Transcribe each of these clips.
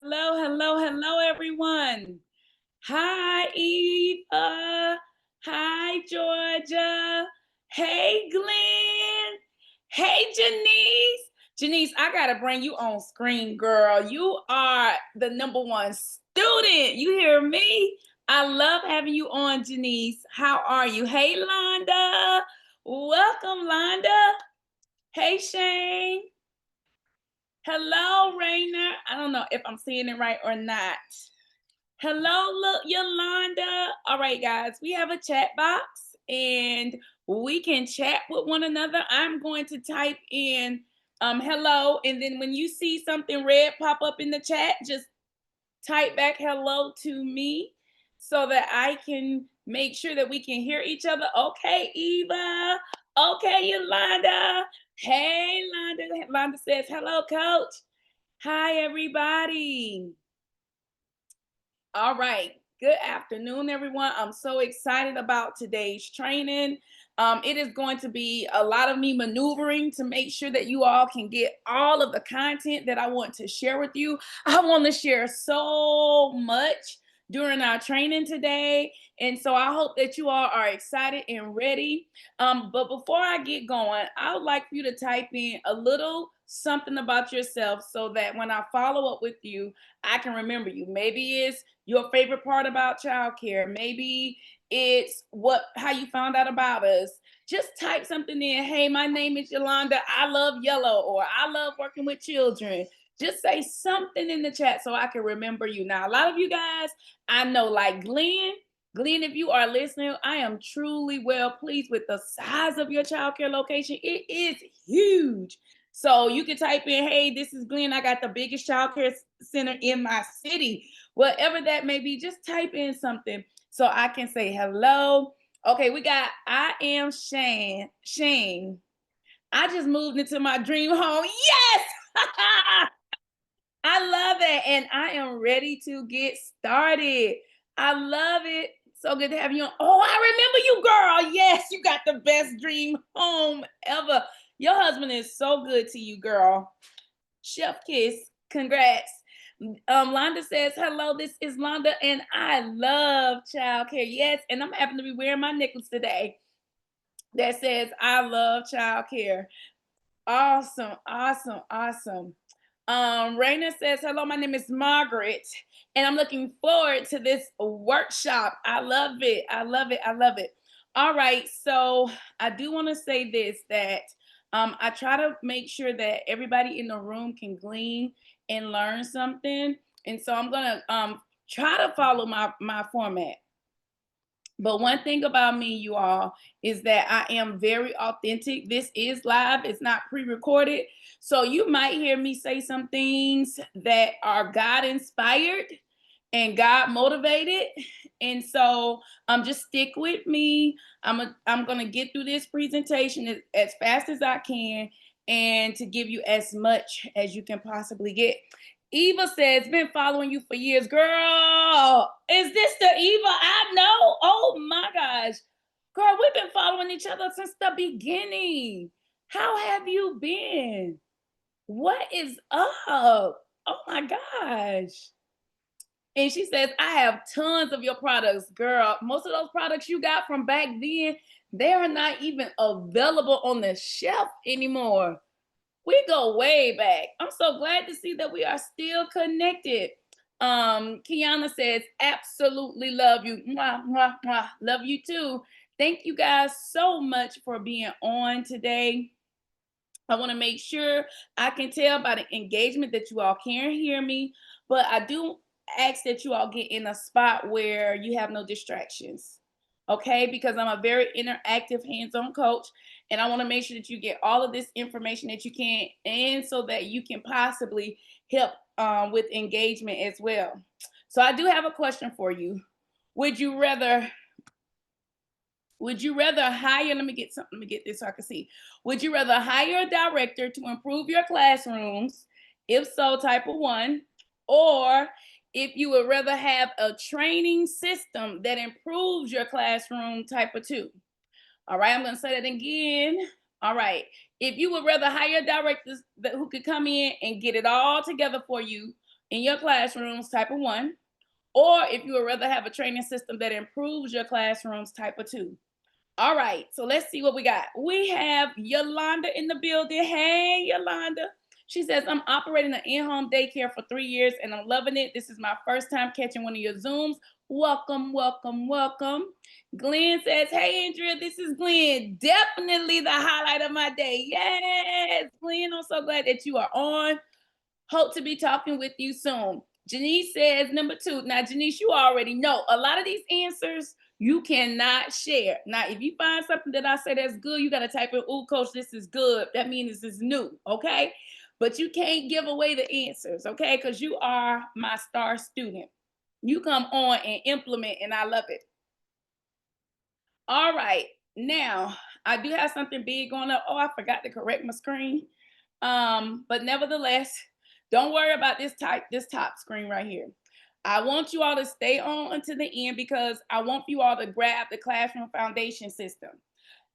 Hello, hello, hello, everyone. Hi, Eva. Hi, Georgia. Hey, Glenn. Hey, Janice. Janice, I got to bring you on screen, girl. You are the number one student. You hear me? I love having you on, Janice. How are you? Hey, Londa. Welcome, Londa. Hey, Shane. Hello, Rainer. I don't know if I'm saying it right or not. Hello, look, Yolanda. All right, guys, we have a chat box and we can chat with one another. I'm going to type in hello, and then when you see something red pop up in the chat, just type back hello to me so that I can make sure that we can hear each other. Okay, Eva. Okay, Yolanda. Hey, Londa. Londa says, hello, coach. Hi, everybody. All right. Good afternoon, everyone. I'm so excited about today's training. It is going to be a lot of me maneuvering to make sure that you all can get all of the content that I want to share with you. I want to share so much during our training today. And so I hope that you all are excited and ready. But before I get going, I would like for you to type in a little something about yourself so that when I follow up with you, I can remember you. Maybe it's your favorite part about childcare. Maybe it's how you found out about us. Just type something in. Hey, my name is Yolanda. I love yellow, or I love working with children. Just say something in the chat so I can remember you. Now, a lot of you guys I know, like Glenn. Glenn, if you are listening, I am truly well pleased with the size of your childcare location. It is huge. So you can type in, hey, this is Glenn. I got the biggest childcare center in my city. Whatever that may be, just type in something so I can say hello. Okay, we got I am Shane. Shane. I just moved into my dream home. Yes! I love it. And I am ready to get started. I love it. So good to have you on. Oh, I remember you, girl. Yes, you got the best dream home ever. Your husband is so good to you, girl. Chef kiss. Congrats. Londa says, hello, this is Londa, and I love childcare. Yes, and I'm happy to be wearing my necklace today that says, I love childcare. Awesome, awesome, awesome. Raina says, hello, my name is Margaret, and I'm looking forward to this workshop. I love it. I love it. I love it. All right, so I do want to say this that I try to make sure that everybody in the room can glean and learn something. And so I'm gonna try to follow my format. But one thing about me, you all, is that I am very authentic. This is live, it's not pre recorded. So you might hear me say some things that are God inspired and God motivated. And so just stick with me. I'm going to get through this presentation as fast as I can and to give you as much as you can possibly get. Eva says, been following you for years. Girl, is this the Eva I know? Oh my gosh. Girl, we've been following each other since the beginning. How have you been? What is up? Oh my gosh. And she says, I have tons of your products, girl. Most of those products you got from back then, they are not even available on the shelf anymore. We go way back. I'm so glad to see that we are still connected. Kiana says, absolutely love you. Mwah, mwah, mwah. Love you too. Thank you guys so much for being on today. I want to make sure I can tell by the engagement that you all can hear me, but I do ask that you all get in a spot where you have no distractions. Okay, because I'm a very interactive hands-on coach, and I want to make sure that you get all of this information that you can, and so that you can possibly help with engagement as well. So I do have a question for you. Would you rather hire, let me get this so I can see. Would you rather hire a director to improve your classrooms? If so, type of one. Or if you would rather have a training system that improves your classroom, type of two. All right, I'm going to say that again. All right. If you would rather hire directors who could come in and get it all together for you, in your classrooms, type of 1. Or if you would rather have a training system that improves your classrooms, type of 2. All right, so let's see what we got. We have Yolanda in the building. Hey, Yolanda. She says, I'm operating an in-home daycare for 3 years and I'm loving it. This is my first time catching one of your Zooms. Welcome, welcome, welcome. Glenn says, hey, Andrea, this is Glenn. Definitely the highlight of my day. Yes, Glenn, I'm so glad that you are on. Hope to be talking with you soon. Janice says, number 2. Now, Janice, you already know a lot of these answers you cannot share. Now, if you find something that I say that's good, you got to type in, ooh, coach, this is good. That means this is new, okay? But you can't give away the answers, okay? Because you are my star student. You come on and implement, and I love it. All right. Now, I do have something big going up. Oh, I forgot to correct my screen. But nevertheless, don't worry about this top screen right here. I want you all to stay on until the end because I want you all to grab the classroom foundation system.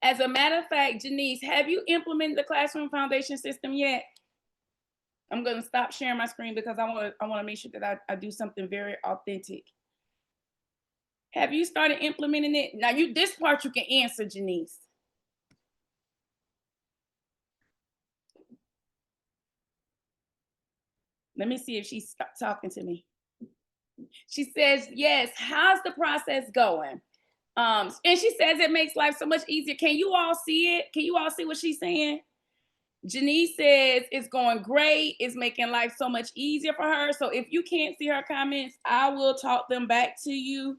As a matter of fact, Janice, have you implemented the classroom foundation system yet? I'm going to stop sharing my screen because I want to make sure that I do something very authentic. Have you started implementing it? Now, this part you can answer, Janice. Let me see if she's talking to me. She says, yes, how's the process going? And she says it makes life so much easier. Can you all see it? Can you all see what she's saying? Janice says it's going great. It's making life so much easier for her. So if you can't see her comments, I will talk them back to you.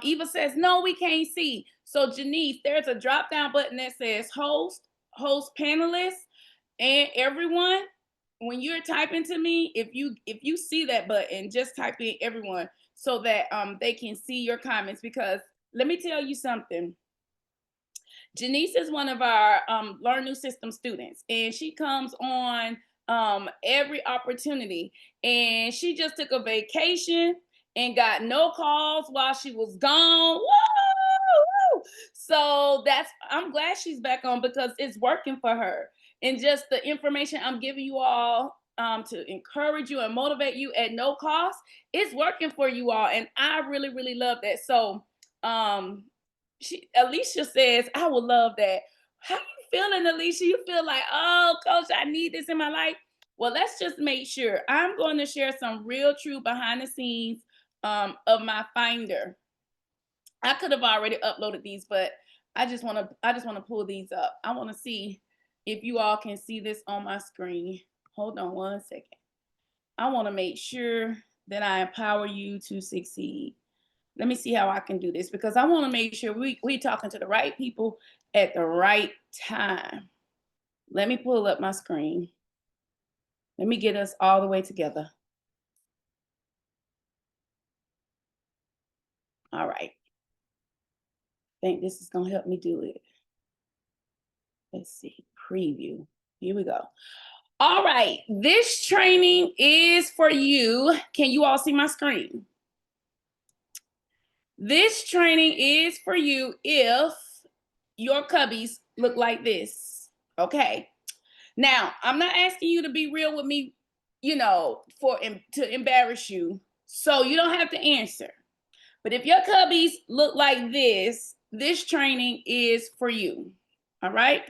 Eva says, no, we can't see. So Janice, there's a drop down button that says host panelists, and everyone. When you're typing to me, if you see that button, just type in everyone so that they can see your comments. Because let me tell you something. Janice is one of our Learn New System students, and she comes on every opportunity. And she just took a vacation and got no calls while she was gone. Woo! So I'm glad she's back on because it's working for her. And just the information I'm giving you all to encourage you and motivate you at no cost, it's working for you all. And I really, really love that. So Alicia says, I would love that. How you feeling, Alicia? You feel like, oh, coach, I need this in my life. Well, let's just make sure. I'm going to share some real true behind the scenes of my Finder. I could have already uploaded these, but I just want to pull these up. I want to see if you all can see this on my screen. Hold on one second. I want to make sure that I empower you to succeed. Let me see how I can do this because I want to make sure we're talking to the right people at the right time. Let me pull up my screen. Let me get us all the way together. All right. I think this is going to help me do it. Let's see. Preview. Here we go. All right. This training is for you. Can you all see my screen? This training is for you if your cubbies look like this. Okay. Now, I'm not asking you to be real with me, to embarrass you. So you don't have to answer. But if your cubbies look like this training is for you. All right.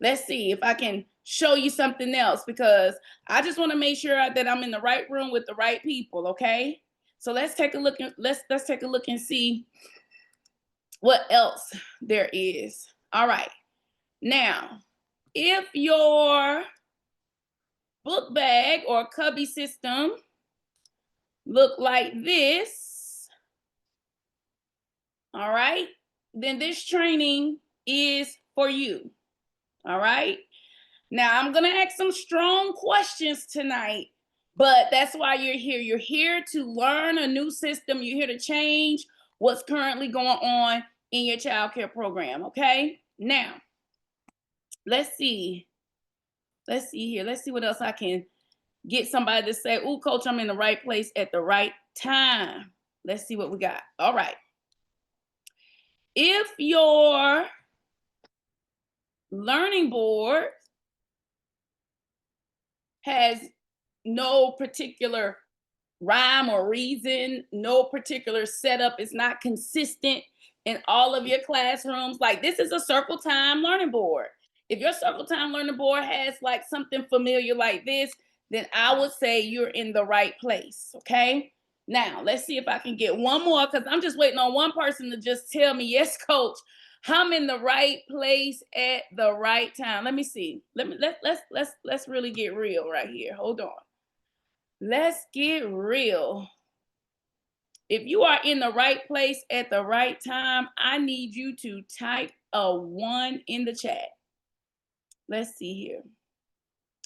Let's see if I can show you something else because I just want to make sure that I'm in the right room with the right people. Okay. So let's take a look and let's take a look and see what else there is. All right. Now, if your book bag or cubby system look like this, all right, then this training is for you. All right. Now I'm gonna ask some strong questions tonight, but that's why you're here. You're here to learn a new system. You're here to change what's currently going on in your childcare program. Okay. Now, let's see. Let's see here. Let's see what else I can get somebody to say, oh, coach, I'm in the right place at the right time. Let's see what we got. All right. If your learning board has no particular rhyme or reason, no particular setup is not consistent in all of your classrooms. Like, this is a circle time learning board. If your circle time learning board has like something familiar like this, then I would say you're in the right place. Okay. Now let's see if I can get one more, because I'm just waiting on one person to just tell me, yes, coach, I'm in the right place at the right time. Let me see. Let's really get real right here. Hold on. Let's get real. If you are in the right place at the right time, I need you to type a 1 in the chat. Let's see here.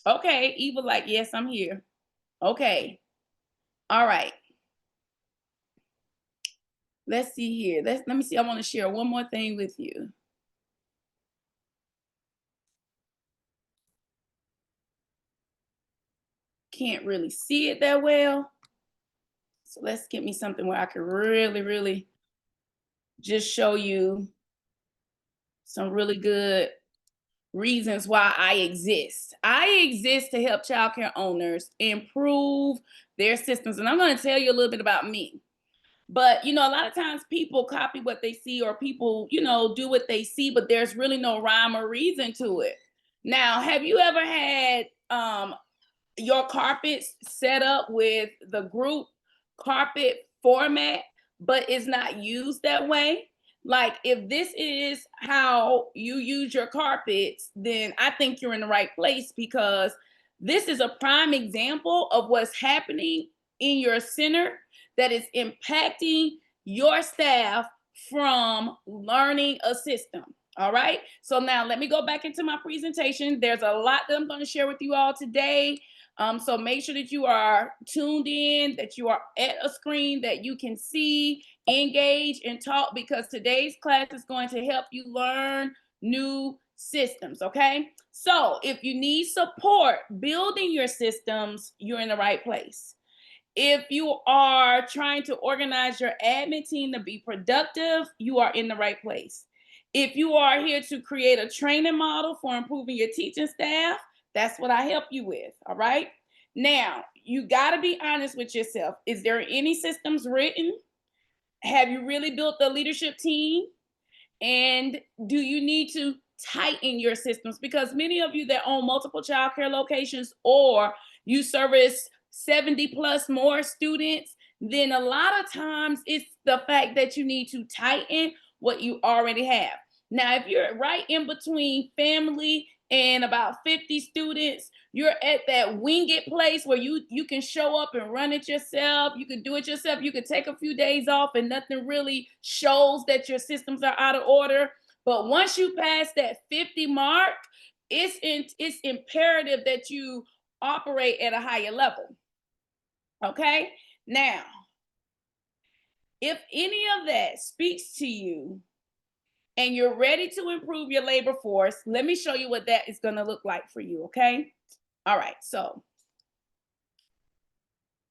Okay, Eva, like, yes, I'm here. Okay. All right. Let's see here. Let me see. I want to share one more thing with you. Can't really see it that well. So let's get me something where I can really, really just show you some really good reasons why I exist. I exist to help childcare owners improve their systems. And I'm going to tell you a little bit about me. But, a lot of times people copy what they see, or people, do what they see, but there's really no rhyme or reason to it. Now, have you ever had your carpets set up with the group carpet format, but it's not used that way? Like, if this is how you use your carpets, then I think you're in the right place, because this is a prime example of what's happening in your center that is impacting your staff from learning a system. All right. So now let me go back into my presentation. There's a lot that I'm going to share with you all today. So make sure that you are tuned in, that you are at a screen that you can see, engage, and talk, because today's class is going to help you learn new systems. Okay. So if you need support building your systems, you're in the right place. If you are trying to organize your admin team to be productive, you are in the right place. If you are here to create a training model for improving your teaching staff, that's what I help you with. All right. Now, you got to be honest with yourself. Is there any systems written? Have you really built the leadership team? And do you need to tighten your systems? Because many of you that own multiple childcare locations, or you service 70 plus more students, then a lot of times it's the fact that you need to tighten what you already have. Now, if you're right in between family and about 50 students, you're at that wing it place where you can show up and run it yourself. You can do it yourself. You can take a few days off and nothing really shows that your systems are out of order. But once you pass that 50 mark, it's imperative that you operate at a higher level. Okay? Now, if any of that speaks to you and you're ready to improve your labor force, let me show you what that is going to look like for you. Okay? All right. So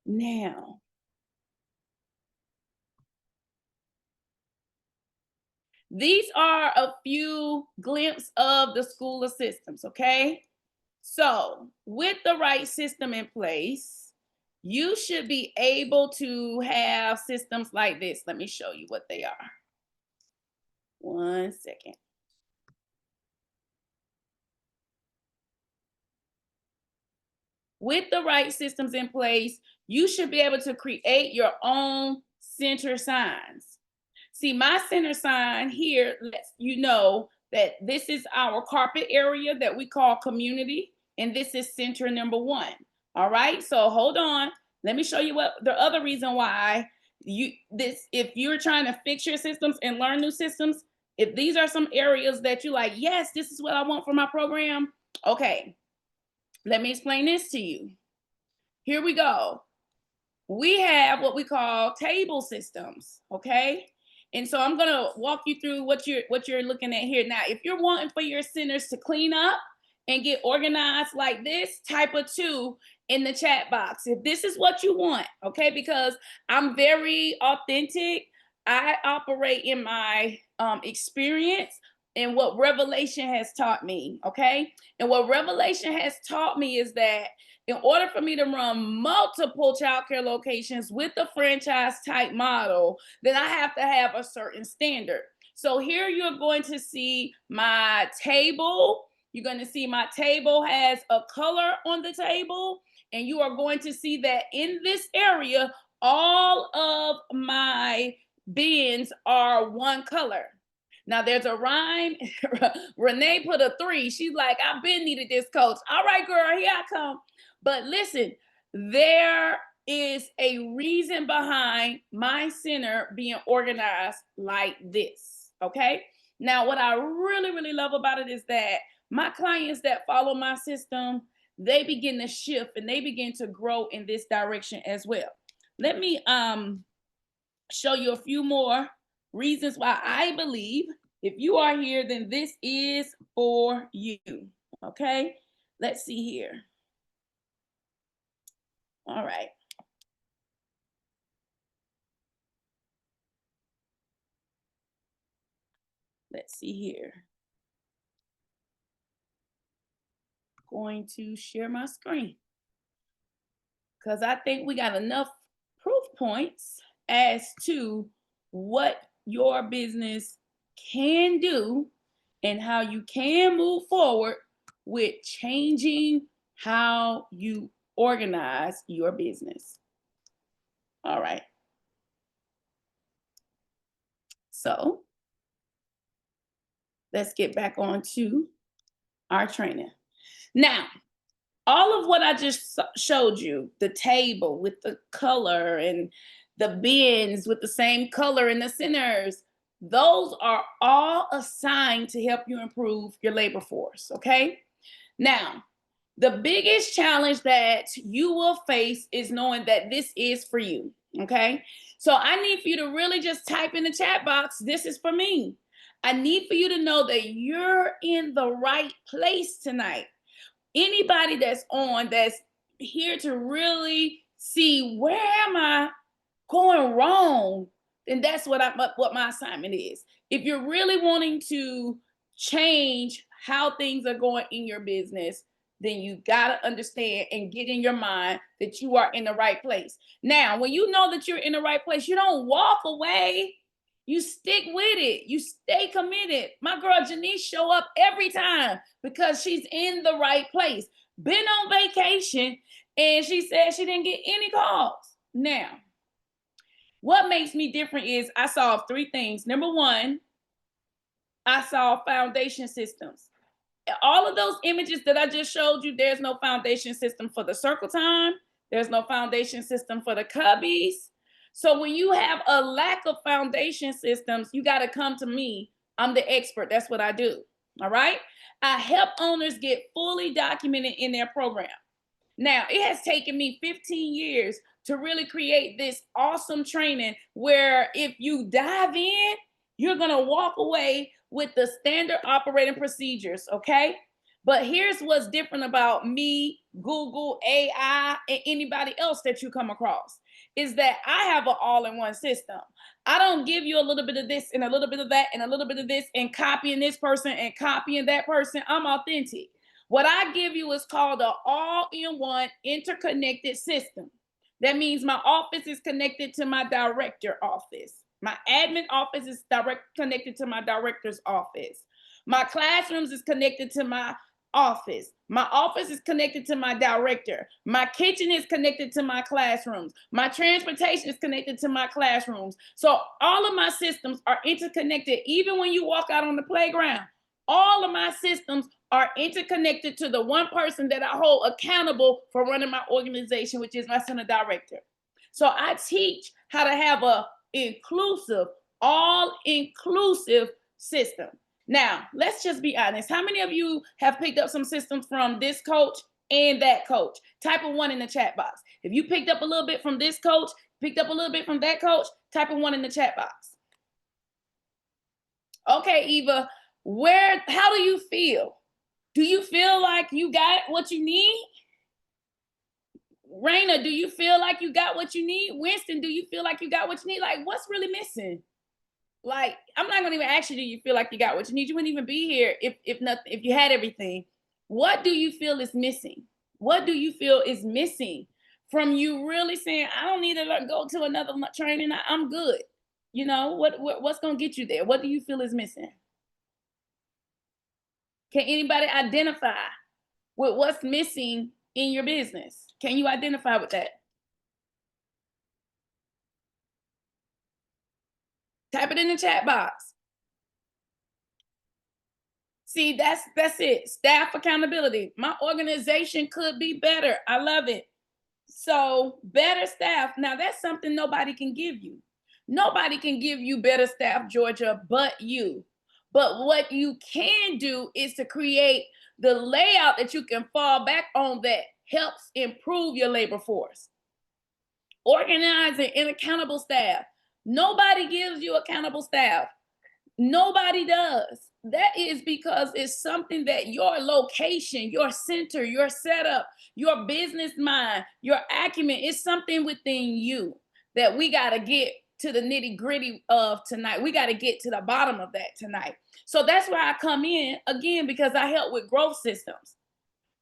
now, these are a few glimpses of the School of Systems. Okay? So with the right system in place, you should be able to have systems like this. Let me show you what they are. 1 second. With the right systems in place, you should be able to create your own center signs. See, my center sign here lets you know that this is our carpet area that we call community, and this is center number 1. All right, so hold on. Let me show you what the other reason why if you're trying to fix your systems and learn new systems, if these are some areas that you like, yes, this is what I want for my program. Okay, let me explain this to you. Here we go. We have what we call table systems, okay? And so I'm going to walk you through what you're looking at here. Now, if you're wanting for your centers to clean up and get organized like this, type a 2 in the chat box. If this is what you want, okay? Because I'm very authentic. I operate in my experience. and what revelation has taught me, okay? And what revelation has taught me is that in order for me to run multiple childcare locations with the franchise type model, then I have to have a certain standard. So here you're going to see my table. You're going to see my table has a color on the table, and you are going to see that in this area, all of my bins are one color. Now there's a rhyme. Renee put a 3. She's like, I've been needed this, coach. All right, girl, here I come. But listen, there is a reason behind my center being organized like this. Okay. Now, what I really, really love about it is that my clients that follow my system, they begin to shift and they begin to grow in this direction as well. Let me show you a few more reasons why I believe if you are here, then this is for you. Okay, let's see here. All right. Let's see here. Going to share my screen because I think we got enough proof points as to what your business can do and how you can move forward with changing how you organize your business. All right. So let's get back on to our training. Now, all of what I just showed you, the table with the color and the bins with the same color in the centers, those are all assigned to help you improve your labor force, okay? Now, the biggest challenge that you will face is knowing that this is for you, okay? So I need for you to really just type in the chat box, this is for me. I need for you to know that you're in the right place tonight. Anybody that's on that's here to really see where am I going wrong, then that's what my assignment is. If you're really wanting to change how things are going in your business, then you got to understand and get in your mind that you are in the right place. Now, when you know that you're in the right place, you don't walk away. You stick with it. You stay committed. My girl Janice show up every time because she's in the right place. Been on vacation and she said she didn't get any calls. Now, what makes me different is I saw 3 things. Number 1, I saw foundation systems. All of those images that I just showed you, there's no foundation system for the circle time. There's no foundation system for the cubbies. So when you have a lack of foundation systems, you got to come to me. I'm the expert. That's what I do. All right. I help owners get fully documented in their program. Now, it has taken me 15 years to really create this awesome training where if you dive in, you're going to walk away with the standard operating procedures, okay? But here's what's different about me, Google, AI, and anybody else that you come across is that I have an all-in-one system. I don't give you a little bit of this and a little bit of that and a little bit of this and copying this person and copying that person. I'm authentic. What I give you is called an all-in-one interconnected system. That means my office is connected to my director office. My admin office is connected to my director's office. My classrooms is connected to my office. My office is connected to my director. My kitchen is connected to my classrooms. My transportation is connected to my classrooms. So all of my systems are interconnected. Even when you walk out on the playground, all of my systems are interconnected to the one person that I hold accountable for running my organization, which is my center director. So I teach how to have a inclusive, all-inclusive system. Now, let's just be honest. How many of you have picked up some systems from this coach and that coach? Type a 1 in the chat box. If you picked up a little bit from this coach, picked up a little bit from that coach, type a 1 in the chat box. Okay, Eva, how do you feel? Do you feel like you got what you need? Raina, do you feel like you got what you need? Winston, do you feel like you got what you need? Like, what's really missing? Like, I'm not gonna even ask you, do you feel like you got what you need? You wouldn't even be here if nothing, if you had everything. What do you feel is missing? What do you feel is missing from you really saying, I don't need to go to another training. I'm good. You know, what's gonna get you there? What do you feel is missing? Can anybody identify with what's missing in your business? Can you identify with that? Type it in the chat box. See, that's it. Staff accountability. My organization could be better. I love it. So, better staff. Now, that's something nobody can give you. Nobody can give you better staff, Georgia, but you. But what you can do is to create the layout that you can fall back on that helps improve your labor force. Organizing and accountable staff. Nobody gives you accountable staff. Nobody does. That is because it's something that your location, your center, your setup, your business mind, your acumen is something within you that we got to get to the nitty gritty of tonight. We got to get to the bottom of that tonight. So that's where I come in again, because I help with growth systems.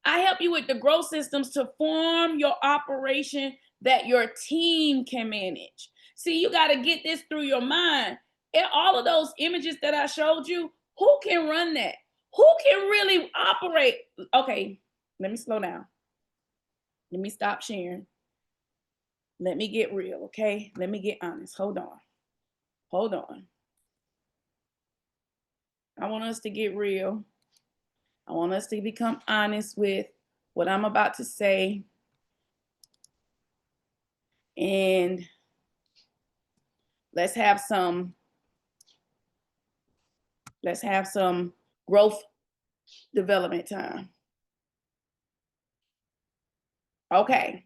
I help you with the growth systems to form your operation that your team can manage. See, you got to get this through your mind. And all of those images that I showed you, who can run that? Who can really operate? Okay, let me slow down. Let me stop sharing. Let me get real, okay? Let me get honest. Hold on. Hold on. I want us to get real. I want us to become honest with what I'm about to say. And let's have some growth development time. Okay.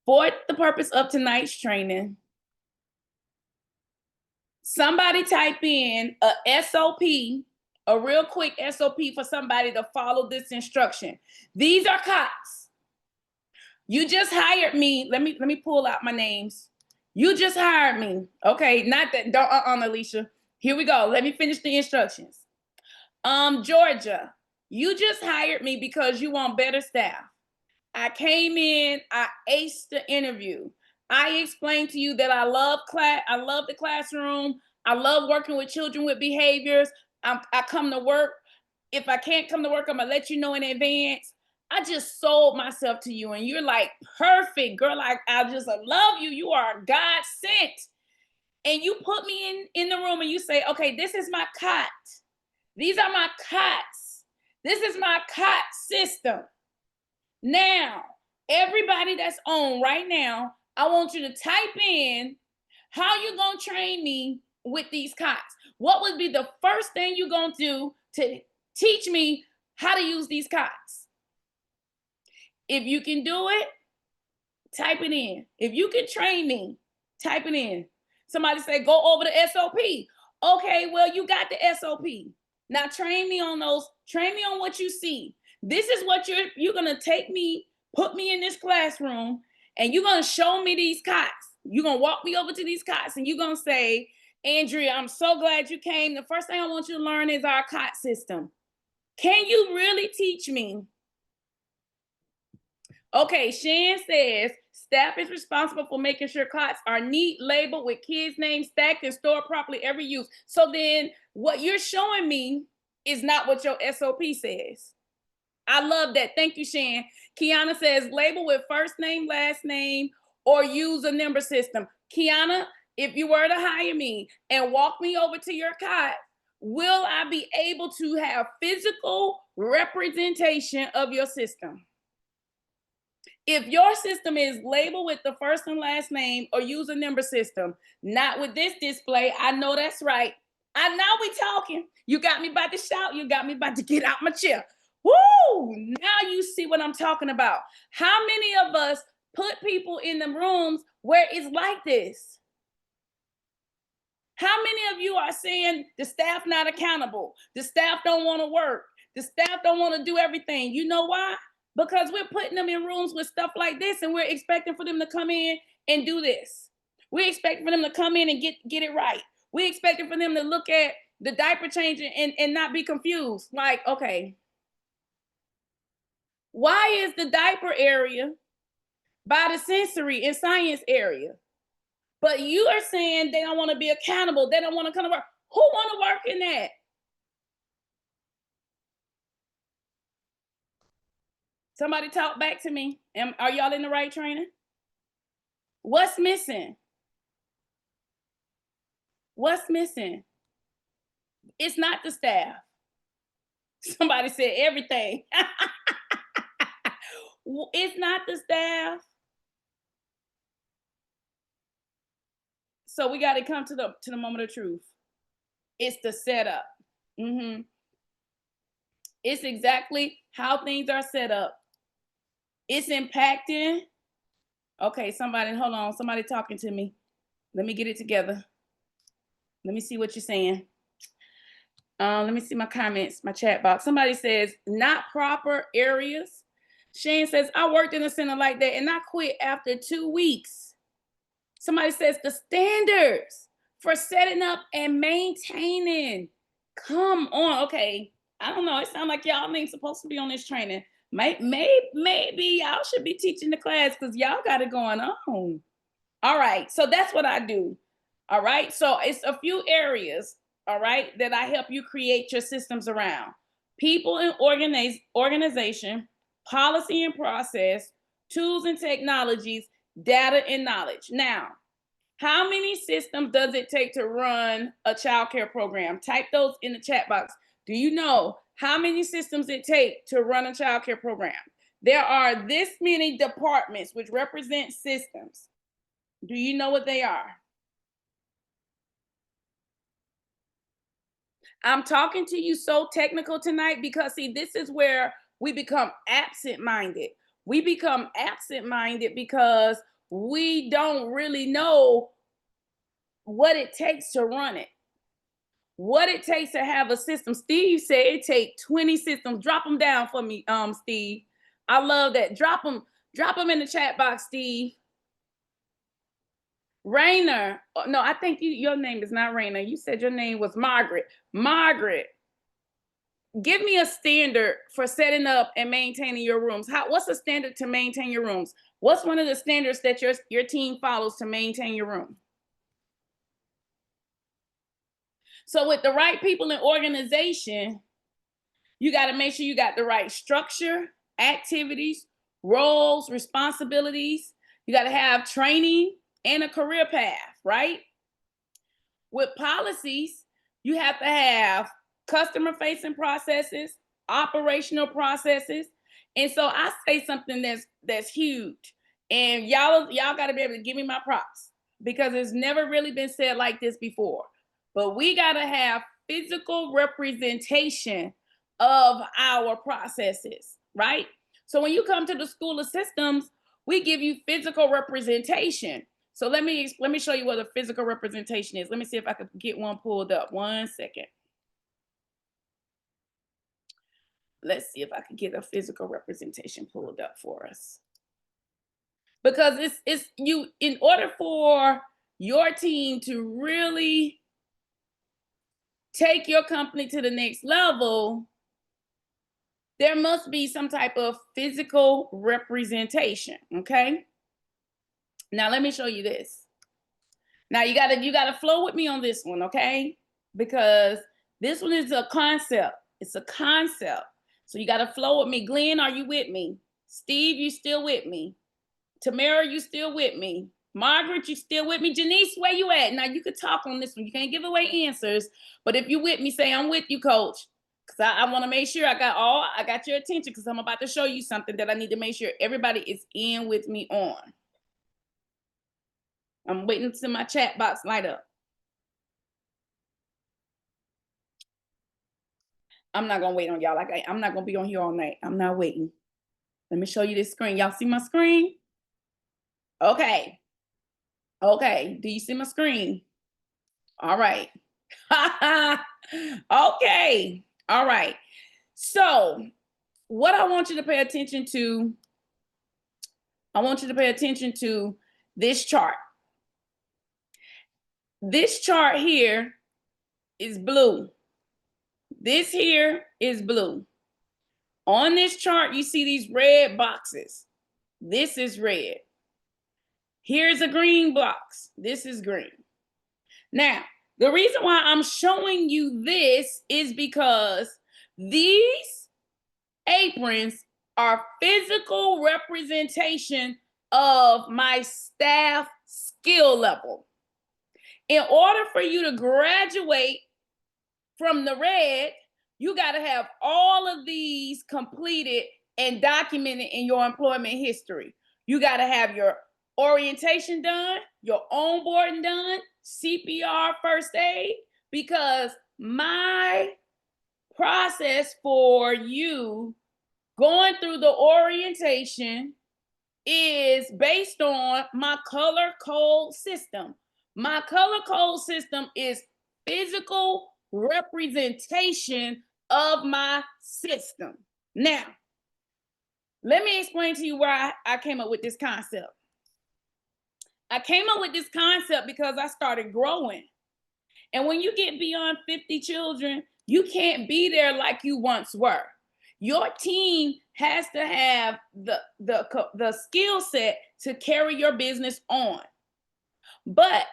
For the purpose of tonight's training, somebody type in a SOP, a real quick SOP for somebody to follow this instruction. These are cots. You just hired me. Let me pull out my names. You just hired me. Okay, not that, don't, Alicia. Here we go. Let me finish the instructions. Georgia, you just hired me because you want better staff. I came in, I aced the interview. I explained to you that I love the classroom. I love working with children with behaviors. I come to work. If I can't come to work, I'm gonna let you know in advance. I just sold myself to you, and you're like, perfect, girl. I just love you. You are God sent. And you put me in the room and you say, okay, this is my cot. These are my cots. This is my cot system. Now, everybody that's on right now, I want you to type in how you gonna train me with these cots. What would be the first thing you gonna do to teach me how to use these cots? If you can do it, type it in. If you can train me, type it in. Somebody say, go over the SOP. Okay, well, you got the SOP. Now train me on those. Train me on what you see. This is what you're gonna take me, put me in this classroom, and you're gonna show me these cots. You're gonna walk me over to these cots, and you're gonna say, Andrea, I'm so glad you came. The first thing I want you to learn is our cot system. Can you really teach me? Okay, Shan says, staff is responsible for making sure cots are neat, labeled with kids' names, stacked, and stored properly every use. So then what you're showing me is not what your SOP says. I love that. Thank you, Shan. Kiana says, label with first name, last name, or use a number system. Kiana, if you were to hire me and walk me over to your cot, will I be able to have physical representation of your system? If your system is labeled with the first and last name or use a number system, not with this display, I know that's right. I know we talking. You got me about to shout. You got me about to get out my chair. Woo! Now you see what I'm talking about. How many of us put people in the rooms where it's like this? How many of you are saying the staff not accountable? The staff don't want to work. The staff don't want to do everything. You know why? Because we're putting them in rooms with stuff like this, and we're expecting for them to come in and do this. We're expecting for them to come in and get it right. We expected for them to look at the diaper changing and not be confused. Like, okay, why is the diaper area by the sensory and science area? But you are saying they don't want to be accountable. They don't want to come to work. Who want to work in that? Somebody talk back to me. Are y'all in the right training? What's missing? What's missing? It's not the staff. Somebody said everything. It's not the staff. So we got to come to the moment of truth. It's the setup. Mm-hmm. It's exactly how things are set up. It's impacting. Okay, somebody, hold on. Somebody talking to me. Let me get it together. Let me see what you're saying. Let me see my comments, my chat box. Somebody says, not proper areas. Shane says, I worked in a center like that and I quit after 2 weeks. Somebody says, the standards for setting up and maintaining. Come on. Okay. I don't know. It sounds like y'all ain't supposed to be on this training. Maybe y'all should be teaching the class because y'all got it going on. All right. So that's what I do. All right. So it's a few areas, all right, that I help you create your systems around. People and organization, policy and process, tools and technologies, data and knowledge. Now, how many systems does it take to run a childcare program? Type those in the chat box. Do you know how many systems it takes to run a childcare program? There are this many departments which represent systems. Do you know what they are? I'm talking to you so technical tonight because, see, this is where we become absent-minded. We become absent-minded because we don't really know what it takes to run it, what it takes to have a system. Steve said it takes 20 systems. Drop them down for me, Steve. I love that. Drop them in the chat box, Steve. Rainer. No, I think your name is not Rainer. You said your name was Margaret. Margaret, give me a standard for setting up and maintaining your rooms. What's the standard to maintain your rooms? What's one of the standards that your team follows to maintain your room? So with the right people in organization, you got to make sure you got the right structure, activities, roles, responsibilities. You got to have training and a career path, right? With policies, you have to have customer-facing processes, operational processes. And so I say something that's huge. And y'all got to be able to give me my props because it's never really been said like this before. But we got to have physical representation of our processes, right? So when you come to the School of Systems, we give you physical representation. So let me show you what a physical representation is. Let me see if I could get one pulled up. 1 second. Let's see if I can get a physical representation pulled up for us. Because it's you, in order for your team to really take your company to the next level, there must be some type of physical representation, okay? Now let me show you this. Now you gotta flow with me on this one, okay? Because this one is a concept. It's a concept. So you gotta flow with me. Glenn, are you with me? Steve, you still with me? Tamara, you still with me? Margaret, you still with me? Janice, where you at? Now you could talk on this one. You can't give away answers, but if you with me, say I'm with you, coach. Because I want to make sure I got your attention because I'm about to show you something that I need to make sure everybody is in with me on. I'm waiting to see my chat box light up. I'm not gonna wait on y'all. I'm not gonna be on here all night. I'm not waiting. Let me show you this screen. Y'all see my screen? Okay. Okay. Do you see my screen? All right. Okay. All right. So what I want you to pay attention to, this chart. This chart here is blue. This here is blue. On this chart, you see these red boxes. This is red. Here's a green box. This is green. Now, the reason why I'm showing you this is because these aprons are physical representation of my staff skill level. In order for you to graduate from the red, you got to have all of these completed and documented in your employment history. You got to have your orientation done, your onboarding done, CPR, first aid, because my process for you going through the orientation is based on my color code system. My color code system is physical representation of my system. Now, let me explain to you why I came up with this concept. I came up with this concept because I started growing. And when you get beyond 50 children, you can't be there like you once were. Your team has to have the skill set to carry your business on. But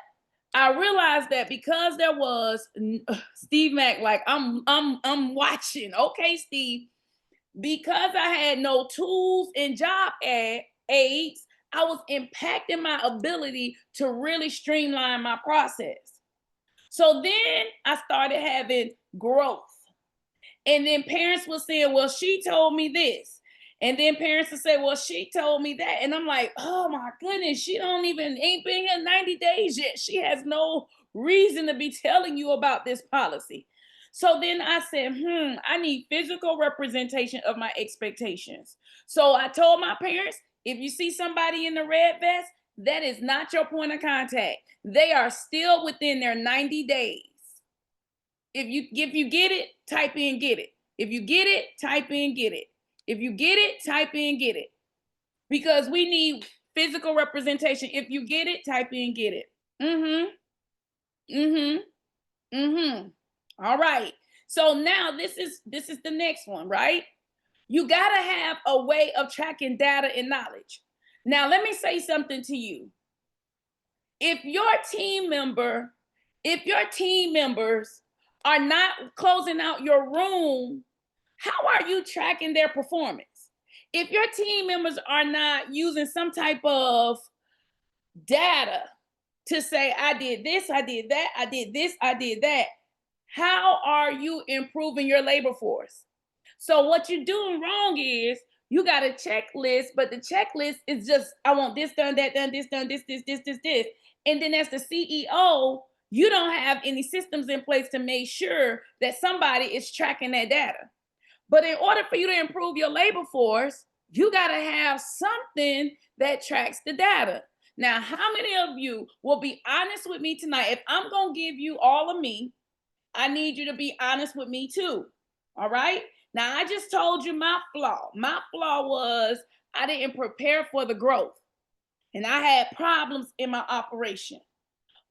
I realized that because there was Steve Mack, like I'm watching. Okay, Steve, because I had no tools and job aids, I was impacting my ability to really streamline my process. So then I started having growth. And then parents were saying, well, she told me this. And then parents would say, well, she told me that. And I'm like, oh my goodness, she ain't been here 90 days yet. She has no reason to be telling you about this policy. So then I said, I need physical representation of my expectations. So I told my parents, if you see somebody in the red vest, that is not your point of contact. They are still within their 90 days. If you get it, type in get it. If you get it, type in get it. If you get it, type in get it. Because we need physical representation. If you get it, type in get it. All right. So now this is the next one, right? You gotta have a way of tracking data and knowledge. Now let me say something to you. If your team members are not closing out your room, how are you tracking their performance? If your team members are not using some type of data to say, I did this, I did that, I did this, I did that, how are you improving your labor force? So what you're doing wrong is you got a checklist, but the checklist is just, I want this done, that done, this done, this. And then as the CEO, you don't have any systems in place to make sure that somebody is tracking that data. But in order for you to improve your labor force, you got to have something that tracks the data. Now, how many of you will be honest with me tonight? If I'm going to give you all of me, I need you to be honest with me too. All right? Now, I just told you my flaw. My flaw was I didn't prepare for the growth, and I had problems in my operation.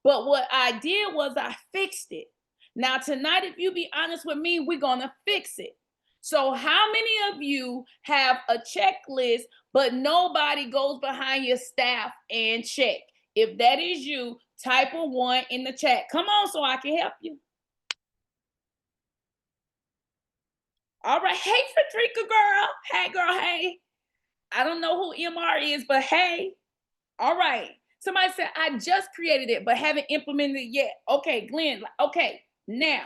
But what I did was I fixed it. Now, tonight, if you be honest with me, we're going to fix it. So how many of you have a checklist, but nobody goes behind your staff and check? If that is you, type a 1 in the chat. Come on, so I can help you. All right. Hey, Patricia girl. Hey, girl. Hey. I don't know who MR is, but hey. All right. Somebody said, I just created it, but haven't implemented it yet. Okay, Glenn. Okay. Now,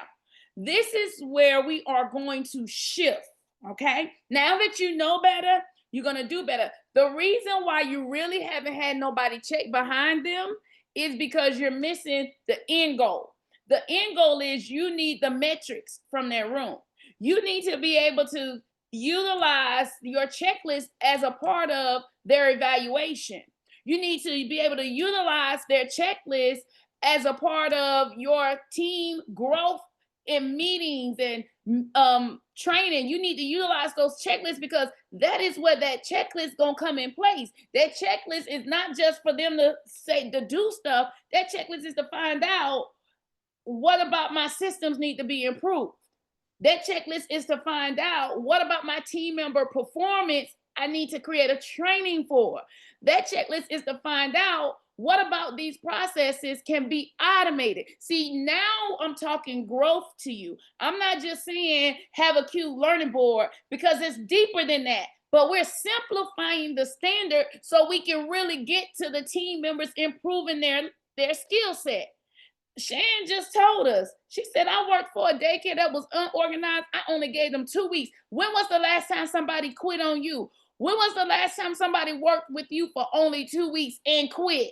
this is where we are going to shift. Okay. Now that you know better, you're going to do better. The reason why you really haven't had nobody check behind them is because you're missing the end goal. The end goal is you need the metrics from their room. You need to be able to utilize your checklist as a part of their evaluation. You need to be able to utilize their checklist as a part of your team growth in meetings and training. You need to utilize those checklists because that is where that checklist gonna come in place. That checklist is not just for them to say to do stuff. That checklist is to find out what about my systems need to be improved. That checklist is to find out what about my team member performance I need to create a training for. That checklist is to find out what about these processes can be automated. See, now I'm talking growth to you. I'm not just saying have a cute learning board because it's deeper than that. But we're simplifying the standard so we can really get to the team members improving their skill set. Shan just told us. She said, I worked for a daycare that was unorganized. I only gave them 2 weeks. When was the last time somebody quit on you? When was the last time somebody worked with you for only 2 weeks and quit?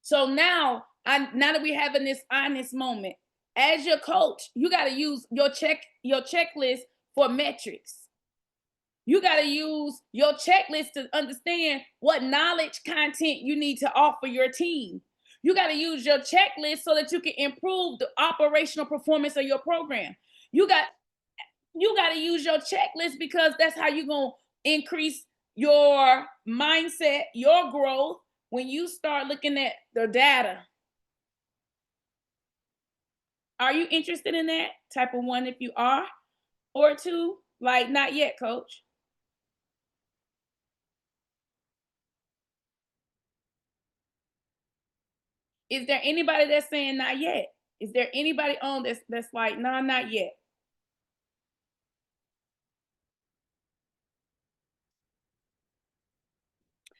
So now that we're having this honest moment, as your coach, you got to use your checklist for metrics. You got to use your checklist to understand what knowledge content you need to offer your team. You got to use your checklist so that you can improve the operational performance of your program. You got to use your checklist because that's how you're going to increase your mindset, your growth when you start looking at the data. Are you interested in that? Type of one if you are, or two, like not yet, coach. Is there anybody that's saying not yet? Is there anybody on that's like, no, not yet?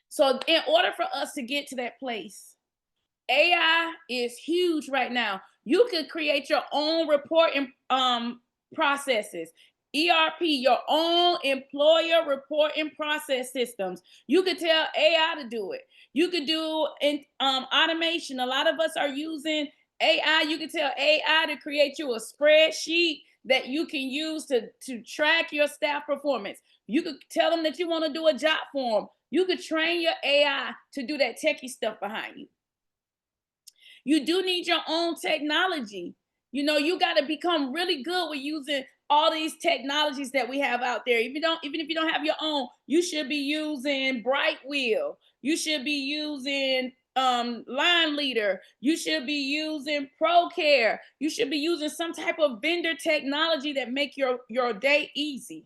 So in order for us to get to that place, AI is huge right now. You could create your own reporting processes. ERP, your own employer reporting process systems. You could tell AI to do it. You could do automation. A lot of us are using AI. You could tell AI to create you a spreadsheet that you can use to track your staff performance. You could tell them that you want to do a job form. You could train your AI to do that techie stuff behind you. You do need your own technology. You got to become really good with using all these technologies that we have out there. Even if you don't have your own, you should be using Brightwheel. You should be using Line Leader. You should be using ProCare. You should be using some type of vendor technology that make your day easy.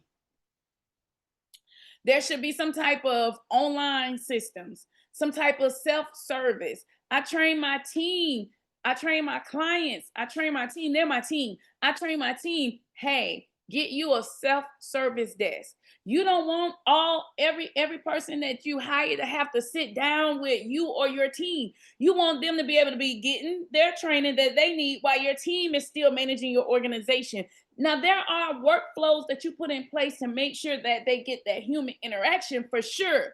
There should be some type of online systems, some type of self-service. I train my team. I train my clients. I train my team. They're my team. I train my team. Hey, get you a self-service desk. You don't want every person that you hire to have to sit down with you or your team. You want them to be able to be getting their training that they need while your team is still managing your organization. Now, there are workflows that you put in place to make sure that they get that human interaction for sure.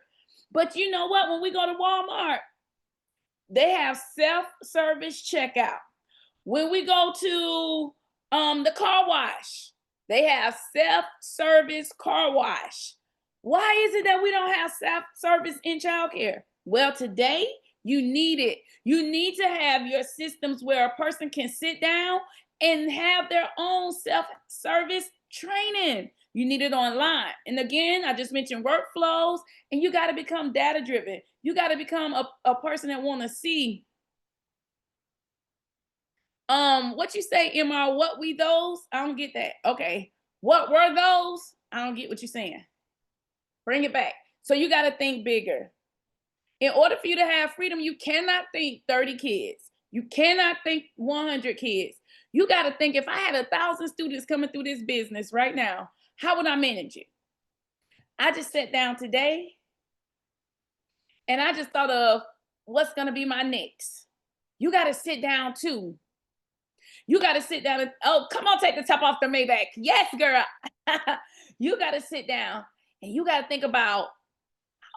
But you know what? When we go to Walmart, they have self-service checkout. When we go to the car wash, they have self-service car wash. Why is it that we don't have self-service in childcare? Well, today you need it. You need to have your systems where a person can sit down and have their own self-service training. You need it online. And again, I just mentioned workflows, and you got to become data driven. You got to become a person that want to see what you say, MR, what we those? I don't get that. Okay. What were those? I don't get what you're saying. Bring it back. So you got to think bigger. In order for you to have freedom, you cannot think 30 kids. You cannot think 100 kids. You got to think if I had 1,000 students coming through this business right now, how would I manage it? I just sat down today and I just thought of what's going to be my next. You got to sit down too. You got to sit down and, oh, come on, take the top off the Maybach. Yes, girl. You got to sit down and you got to think about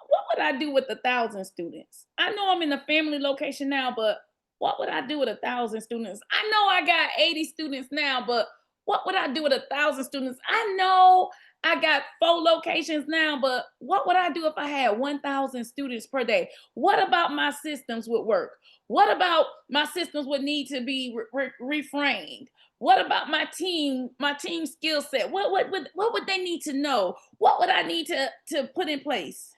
what would I do with 1,000 students? I know I'm in a family location now, but what would I do with 1,000 students? I know I got 80 students now, but what would I do with 1,000 students? I know I got 4 locations now, but what would I do if I had 1,000 students per day? What about my systems would work? What about my systems would need to be reframed? What about my team skill set? What would they need to know? What would I need to put in place?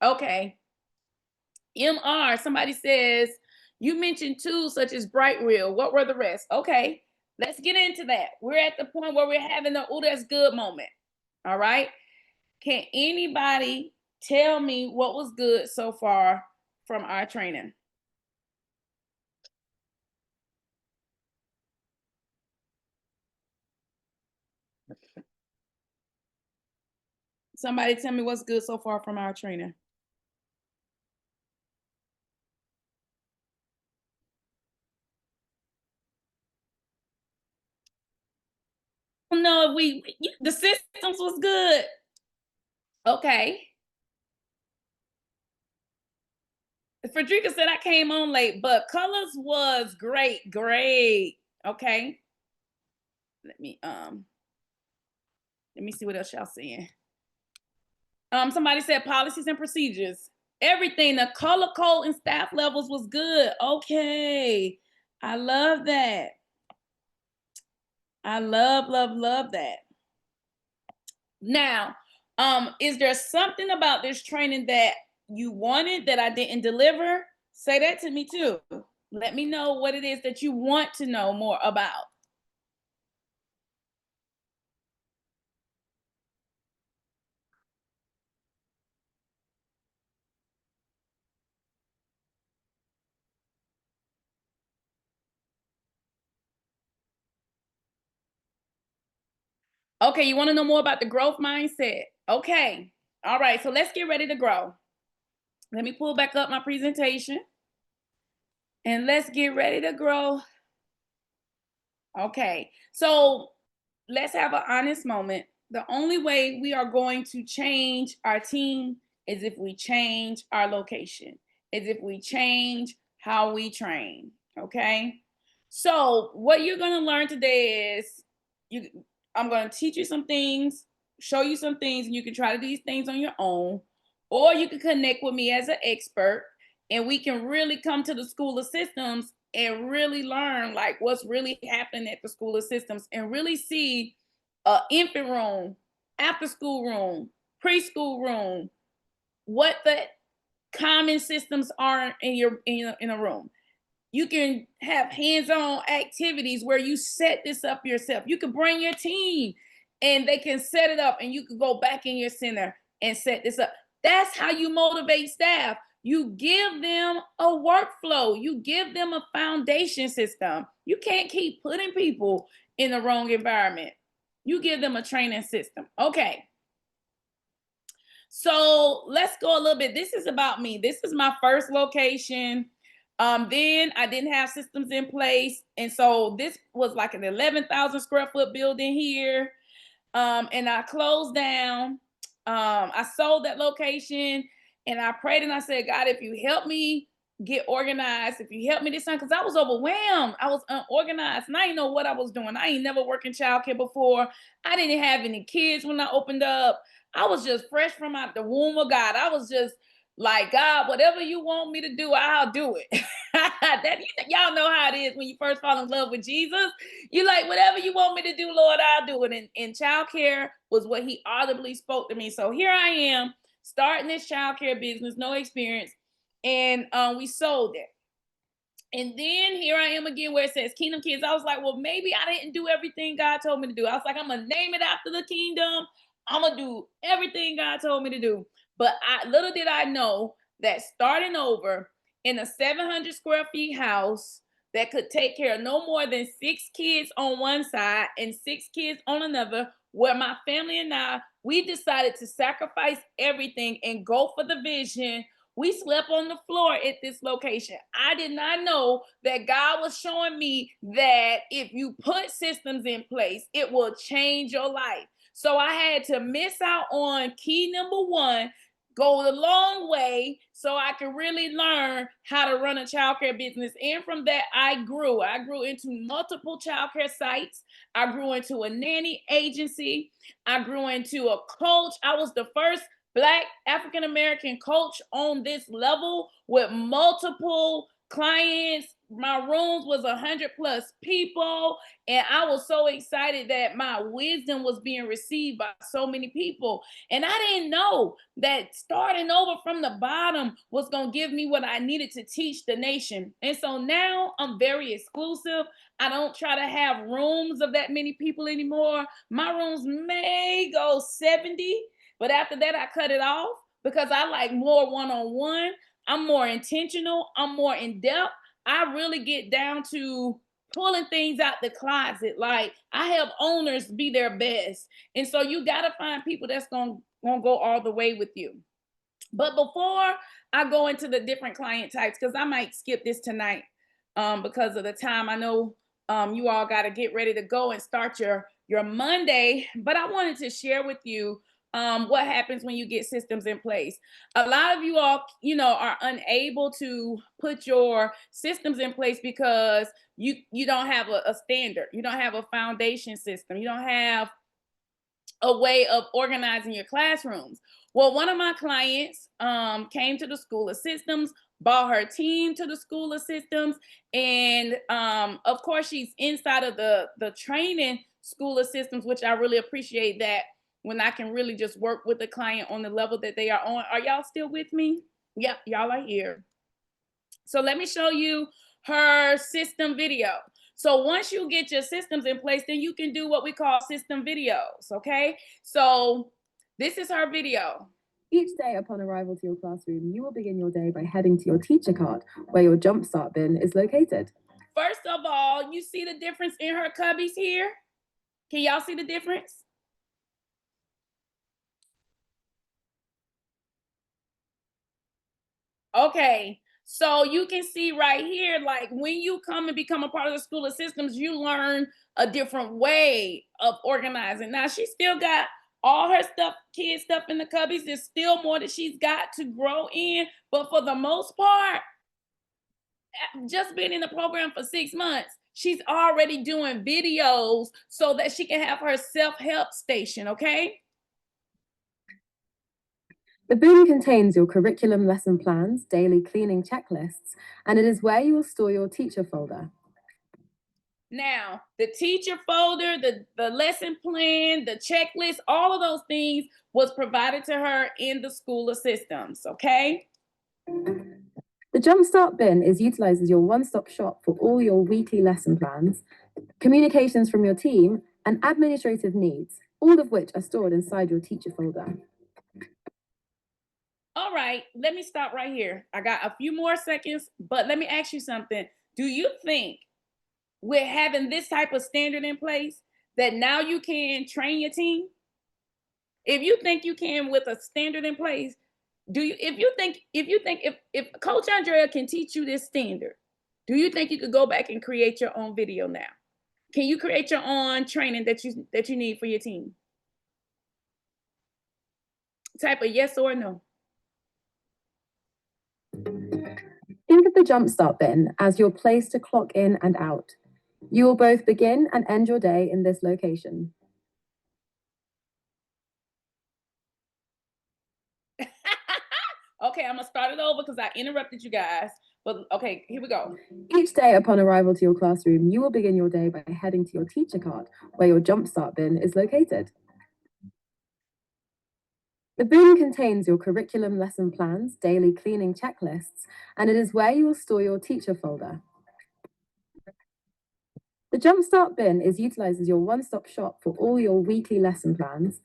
Okay. MR, somebody says, you mentioned tools such as Bright Reel. What were the rest? Okay, let's get into that. We're at the point where we're having the oh, that's good moment. All right. Can anybody tell me what was good so far from our training? Somebody tell me what's good so far from our training. No, the systems was good. Okay. Frederica said I came on late, but colors was great. Great. Okay. Let me let me see what else y'all saying. Somebody said policies and procedures. Everything, the color code and staff levels was good. Okay. I love that. I love that. Now, is there something about this training that you wanted that I didn't deliver? Say that to me too. Let me know what it is that you want to know more about. Okay, you want to know more about the growth mindset? Okay. All right, so let's get ready to grow. Let me pull back up my presentation and let's get ready to grow. Okay, so let's have an honest moment. The only way we are going to change our team is if we change our location, is if we change how we train. Okay, so what you're going to learn today is you. I'm going to teach you some things, show you some things, and you can try to do these things on your own, or you can connect with me as an expert, and we can really come to the School of Systems and really learn like what's really happening at the School of Systems and really see a infant room, after school room, preschool room, what the common systems are in a room. You can have hands-on activities where you set this up yourself. You can bring your team and they can set it up and you can go back in your center and set this up. That's how you motivate staff. You give them a workflow. You give them a foundation system. You can't keep putting people in the wrong environment. You give them a training system. Okay. So let's go a little bit. This is about me. This is my first location. Then I didn't have systems in place. And so this was like an 11,000 square foot building here. And I closed down. I sold that location and I prayed and I said, God, if you help me get organized, if you help me this time, because I was overwhelmed, I was unorganized, and I didn't know what I was doing. I ain't never worked in childcare before. I didn't have any kids when I opened up. I was just fresh from out the womb of God. I was just like, God, whatever you want me to do, I'll do it. Y'all know how it is when you first fall in love with Jesus. You like, whatever you want me to do, Lord, I'll do it. And childcare was what he audibly spoke to me. So here I am starting this childcare business, no experience. And we sold it. And then here I am again where it says Kingdom Kids. I was like, well, maybe I didn't do everything God told me to do. I was like, I'm going to name it after the kingdom. I'm going to do everything God told me to do. But little did I know that starting over in a 700 square feet house that could take care of no more than 6 kids on one side and 6 kids on another, where my family and I, we decided to sacrifice everything and go for the vision. We slept on the floor at this location. I did not know that God was showing me that if you put systems in place, it will change your life. So I had to miss out on key number 1, go the long way so I could really learn how to run a childcare business. And from that, I grew. I grew into multiple childcare sites. I grew into a nanny agency. I grew into a coach. I was the first Black African American coach on this level with multiple clients. My rooms was 100+ people, and I was so excited that my wisdom was being received by so many people. And I didn't know that starting over from the bottom was going to give me what I needed to teach the nation. And so now I'm very exclusive. I don't try to have rooms of that many people anymore. My rooms may go 70, but after that I cut it off because I like more one-on-one. I'm more intentional. I'm more in depth. I really get down to pulling things out the closet. Like, I help owners be their best. And so you got to find people that's going to go all the way with you. But before I go into the different client types, because I might skip this tonight because of the time. I know you all got to get ready to go and start your Monday. But I wanted to share with you what happens when you get systems in place. A lot of you all, are unable to put your systems in place because you don't have a standard. You don't have a foundation system. You don't have a way of organizing your classrooms. Well, one of my clients came to the School of Systems, brought her team to the School of Systems, and of course, she's inside of the training School of Systems, which I really appreciate that when I can really just work with the client on the level that they are on. Are y'all still with me? Yep, y'all are here. So let me show you her system video. So once you get your systems in place, then you can do what we call system videos, okay? So this is her video. Each day upon arrival to your classroom, you will begin your day by heading to your teacher cart, where your jumpstart bin is located. First of all, you see the difference in her cubbies here? Can y'all see the difference? Okay, so you can see right here, like when you come and become a part of the School of Systems, you learn a different way of organizing. Now, she still got all her stuff, kid stuff in the cubbies. There's still more that she's got to grow in, but for the most part, just being in the program for 6 months, she's already doing videos so that she can have her self-help station, okay? The bin contains your curriculum lesson plans, daily cleaning checklists, and it is where you will store your teacher folder. Now, the teacher folder, the lesson plan, the checklist, all of those things was provided to her in the School of Systems, okay? The Jumpstart bin is utilized as your one-stop shop for all your weekly lesson plans, communications from your team, and administrative needs, all of which are stored inside your teacher folder. All right, let me stop right here. I got a few more seconds, but let me ask you something. Do you think with having this type of standard in place that now you can train your team? If you think you can with a standard in place, do you if Coach Andrea can teach you this standard, do you think you could go back and create your own video now? Can you create your own training that you need for your team? Type a yes or no. Think of the Jumpstart bin as your place to clock in and out. You will both begin and end your day in this location. Okay, I'm gonna start it over because I interrupted you guys. But okay, here we go. Each day upon arrival to your classroom, you will begin your day by heading to your teacher cart, where your Jumpstart bin is located. The bin contains your curriculum lesson plans, daily cleaning checklists, and it is where you will store your teacher folder. The Jumpstart bin is utilized as your one-stop shop for all your weekly lesson plans,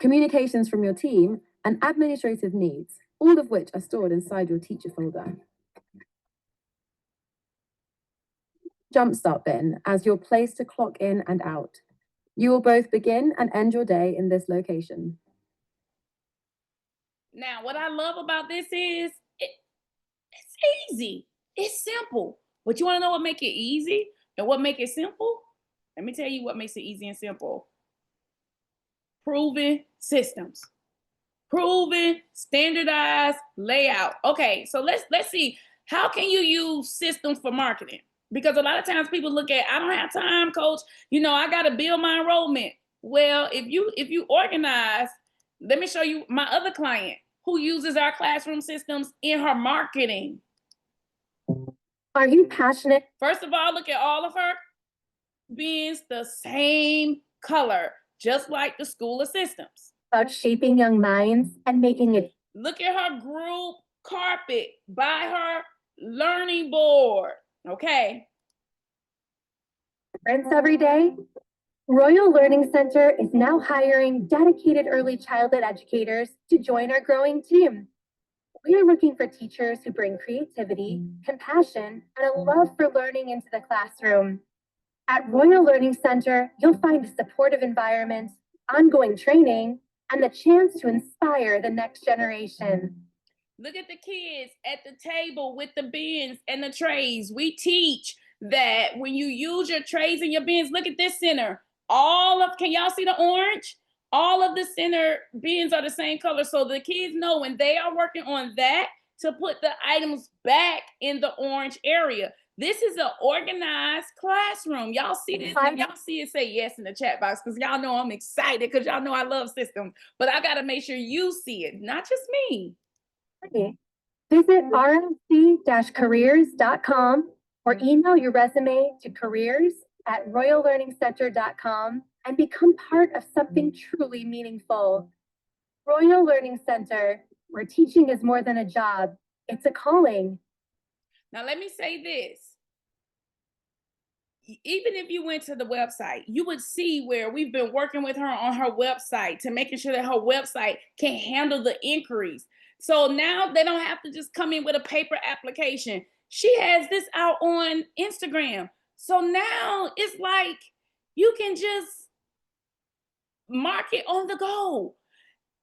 communications from your team, and administrative needs, all of which are stored inside your teacher folder. Jumpstart bin as your place to clock in and out. You will both begin and end your day in this location. Now, what I love about this is it's easy. It's simple. But you want to know what make it easy and what make it simple? Let me tell you what makes it easy and simple. Proven systems. Proven standardized layout. Okay, so let's see. How can you use systems for marketing? Because a lot of times people look at, I don't have time, coach. I got to build my enrollment. Well, if you organize, let me show you my other client who uses our classroom systems in her marketing. Are you passionate? First of all, look at all of her bins the same color, just like the school of systems. About shaping young minds and making it. Look at her group carpet by her learning board. Okay. Difference every day? Royal Learning Center is now hiring dedicated early childhood educators to join our growing team. We are looking for teachers who bring creativity, compassion, and a love for learning into the classroom. At Royal Learning Center, you'll find a supportive environment, ongoing training, and the chance to inspire the next generation. Look at the kids at the table with the bins and the trays. We teach that when you use your trays and your bins, look at this center. Can y'all see the orange? All of the center bins are the same color. So the kids know when they are working on that to put the items back in the orange area. This is an organized classroom. Y'all see this? If y'all see it, say yes in the chat box because y'all know I'm excited because y'all know I love systems. But I got to make sure you see it, not just me. Visit rmc-careers.com or email your resume to careers@royallearningcenter.com and become part of something truly meaningful. Royal Learning Center, where teaching is more than a job, it's a calling. Now, let me say this. Even if you went to the website, you would see where we've been working with her on her website to making sure that her website can handle the inquiries. So now they don't have to just come in with a paper application. She has this out on Instagram. So now it's like you can just mark it on the go.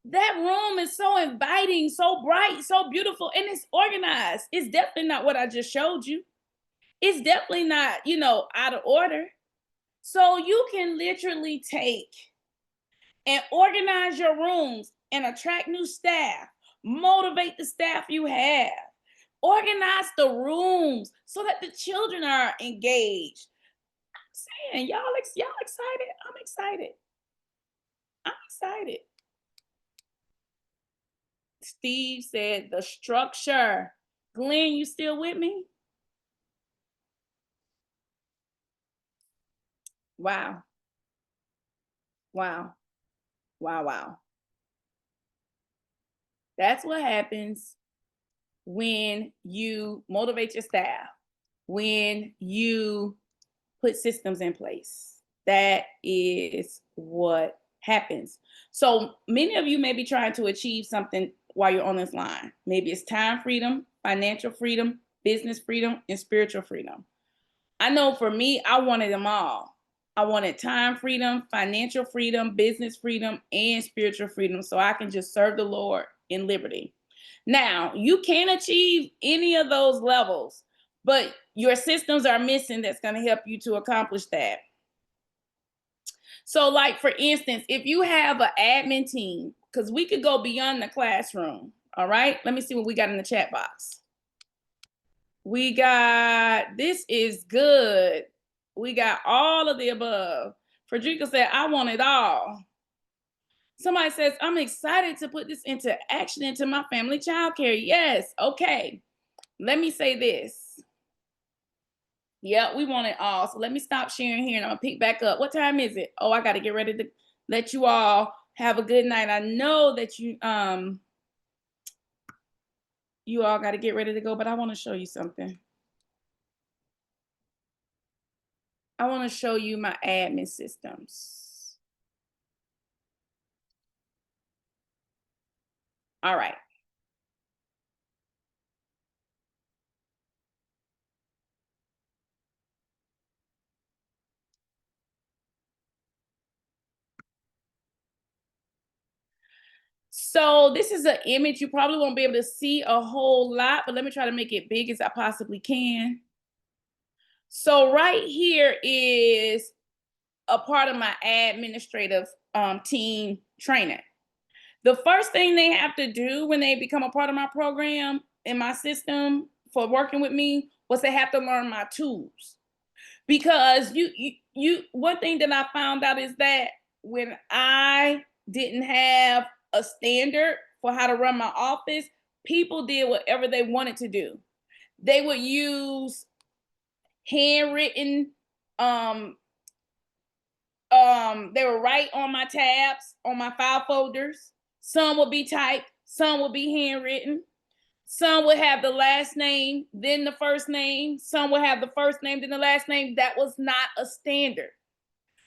That room is so inviting, so bright, so beautiful, and it's organized. It's definitely not what I just showed you. It's definitely not, out of order. So you can literally take and organize your rooms and attract new staff, motivate the staff you have, organize the rooms so that the children are engaged. I'm saying, y'all excited? I'm excited. I'm excited. Steve said the structure. Glenn, you still with me? Wow. Wow. Wow, wow. That's what happens when you motivate your staff, when you put systems in place. That is what happens. So many of you may be trying to achieve something while you're on this line. Maybe it's time freedom, financial freedom, business freedom, and spiritual freedom. I know for me, I wanted them all. I wanted time freedom, financial freedom, business freedom, and spiritual freedom so I can just serve the Lord in liberty. Now, you can achieve any of those levels, but your systems are missing that's going to help you to accomplish that. So, like for instance, if you have an admin team, because we could go beyond the classroom, all right? Let me see what we got in the chat box. We got, this is good. We got all of the above. Frederica said, I want it all. Somebody says, I'm excited to put this into action into my family childcare. Yes, okay. Let me say this. Yeah, we want it all. So let me stop sharing here and I'm gonna pick back up. What time is it? Oh, I gotta get ready to let you all have a good night. I know that you all gotta get ready to go, but I want to show you something. I want to show you my admin systems. All right. So this is an image. You probably won't be able to see a whole lot, but let me try to make it big as I possibly can. So right here is a part of my administrative team training. The first thing they have to do when they become a part of my program in my system for working with me was they have to learn my tools. Because you one thing that I found out is that when I didn't have a standard for how to run my office, people did whatever they wanted to do. They would use handwritten. They were right on my tabs, on my file folders. Some would be typed, some would be handwritten. Some would have the last name, then the first name. Some would have the first name, then the last name. That was not a standard.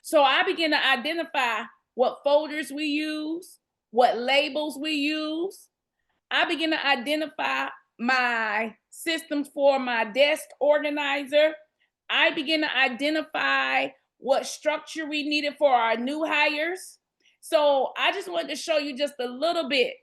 So I began to identify what folders we use, what labels we use. I began to identify my systems for my desk organizer. I began to identify what structure we needed for our new hires. So I just wanted to show you just a little bit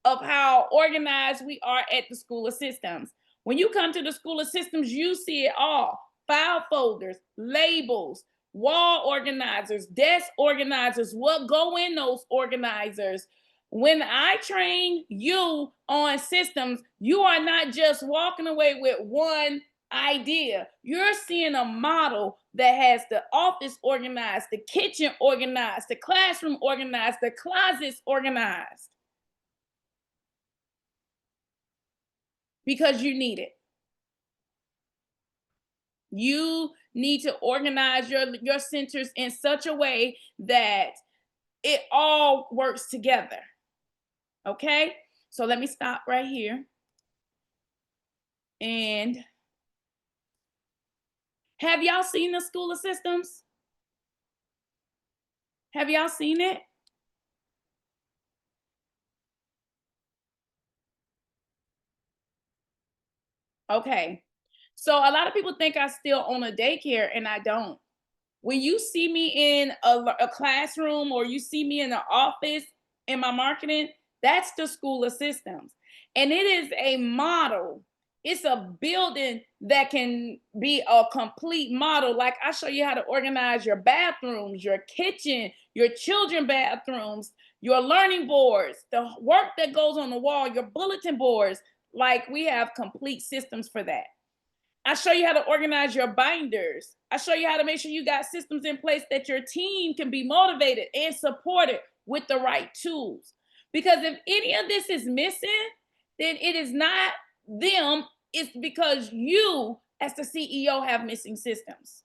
of how organized we are at the School of Systems. When you come to the School of Systems, you see it all: file folders, labels, wall organizers, desk organizers, what go in those organizers. When I train you on systems, you are not just walking away with one idea. You're seeing a model that has the office organized, the kitchen organized, the classroom organized, the closets organized. Because you need it. You need to organize your centers in such a way that it all works together. Okay? So let me stop right here. And have y'all seen the School of Systems? Have y'all seen it? Okay. So a lot of people think I still own a daycare, and I don't. When you see me in a classroom, or you see me in the office in my marketing, that's the School of Systems. And it is a model. It's a building that can be a complete model. Like, I show you how to organize your bathrooms, your kitchen, your children bathrooms, your learning boards, the work that goes on the wall, your bulletin boards. Like, we have complete systems for that. I show you how to organize your binders. I show you how to make sure you got systems in place that your team can be motivated and supported with the right tools. Because if any of this is missing, then it is not them. It's because you, as the CEO, have missing systems.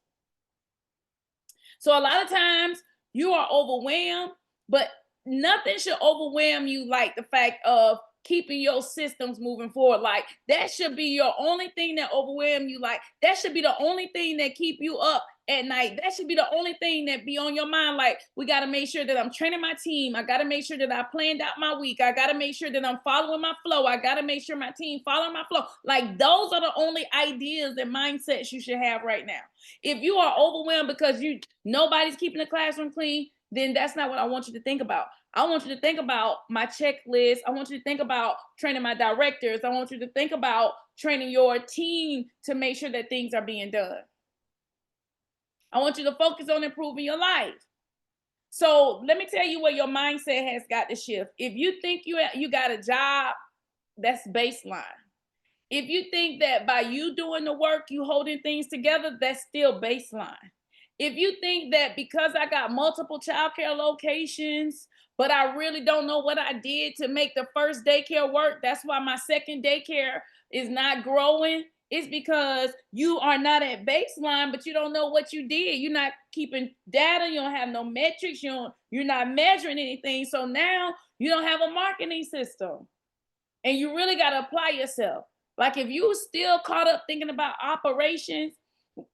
So a lot of times you are overwhelmed, but nothing should overwhelm you like the fact of keeping your systems moving forward. Like, that should be your only thing that overwhelm you. Like, that should be the only thing that keep you up at night. That should be the only thing that be on your mind. Like, we got to make sure that I'm training my team. I got to make sure that I planned out my week. I got to make sure that I'm following my flow. I got to make sure my team following my flow. Like, those are the only ideas and mindsets you should have right now. If you are overwhelmed because nobody's keeping the classroom clean, then that's not what I want you to think about. I want you to think about my checklist. I want you to think about training my directors. I want you to think about training your team to make sure that things are being done. I want you to focus on improving your life. So let me tell you where your mindset has got to shift. If you think you got a job, that's baseline. If you think that by you doing the work, you holding things together, that's still baseline. If you think that because I got multiple childcare locations, but I really don't know what I did to make the first daycare work, that's why my second daycare is not growing. It's because you are not at baseline, but you don't know what you did. You're not keeping data. You don't have no metrics. You're not measuring anything. So now you don't have a marketing system, and you really got to apply yourself. Like, if you still caught up thinking about operations,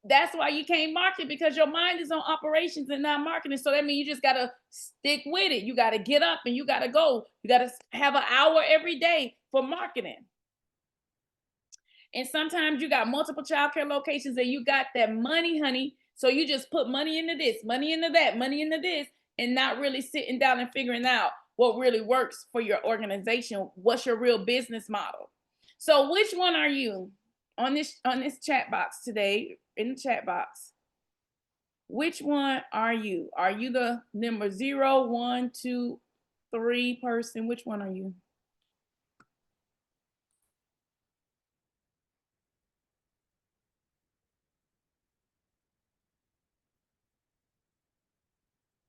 that's why you can't market, because your mind is on operations and not marketing. So that means you just got to stick with it. You got to get up and you got to go. You got to have an hour every day for marketing. And sometimes you got multiple childcare locations and you got that money, honey. So you just put money into this, money into that, money into this, and not really sitting down and figuring out what really works for your organization. What's your real business model? So which one are you on this chat box today, in the chat box? Which one are you? Are you the number 0, 1, 2, 3 person? Which one are you?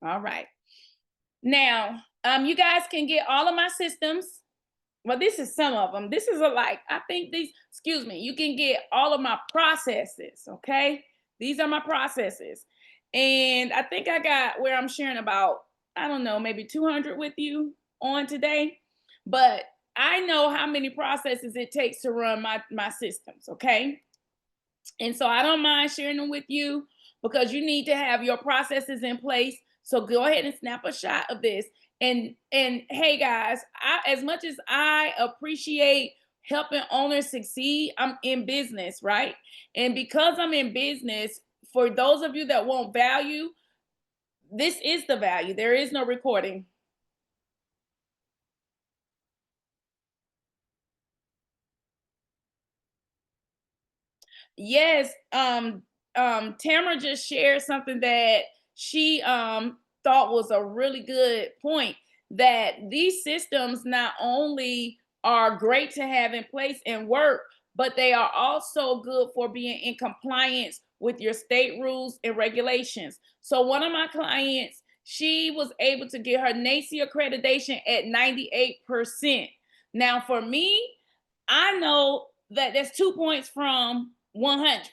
All right. Now, you guys can get all of my systems. Well, this is some of them. This is you can get all of my processes, okay? These are my processes. And I think I got where I'm sharing about, I don't know, maybe 200 with you on today. But I know how many processes it takes to run my systems, okay? And so I don't mind sharing them with you because you need to have your processes in place. So go ahead and snap a shot of this. And hey guys, as much as I appreciate helping owners succeed, I'm in business, right? And because I'm in business, for those of you that want value, this is the value. There is no recording. Yes, Tamara just shared something that she thought was a really good point, that these systems not only are great to have in place and work, but they are also good for being in compliance with your state rules and regulations. So one of my clients, she was able to get her NACE accreditation at 98%. Now for me, I know that that's 2 points from 100.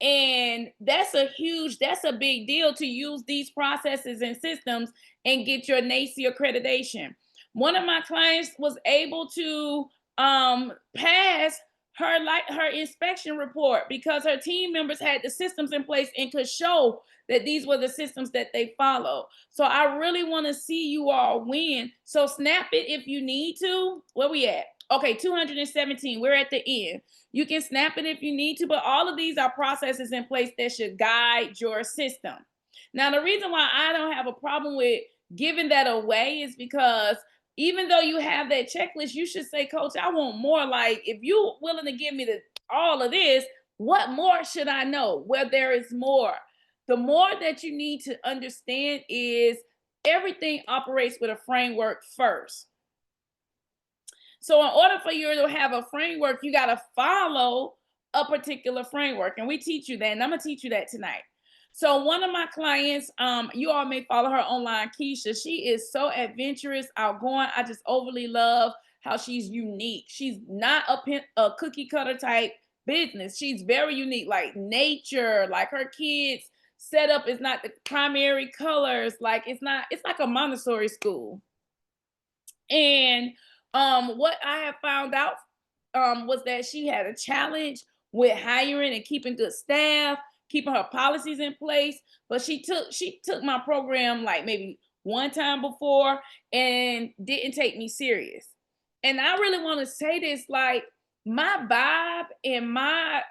And that's a big deal to use these processes and systems and get your NACE accreditation. One of my clients was able to pass her inspection report because her team members had the systems in place and could show that these were the systems that they follow. So I really want to see you all win. So snap it if you need to. Where we at? Okay, 217. We're at the end. You can snap it if you need to, but all of these are processes in place that should guide your system. Now, the reason why I don't have a problem with giving that away is because even though you have that checklist, you should say, Coach, I want more. Like, if you're willing to give me all of this, what more should I know? Where there is more. The more that you need to understand is everything operates with a framework first. So in order for you to have a framework, you got to follow a particular framework. And we teach you that. And I'm going to teach you that tonight. So one of my clients, you all may follow her online, Keisha. She is so adventurous, outgoing. I just overly love how she's unique. She's not a cookie cutter type business. She's very unique, like nature, like her kids setup is not the primary colors. Like it's like a Montessori school. And what I have found out was that she had a challenge with hiring and keeping good staff, keeping her policies in place. But she took my program like maybe one time before and didn't take me serious. And I really want to say this, like my vibe and my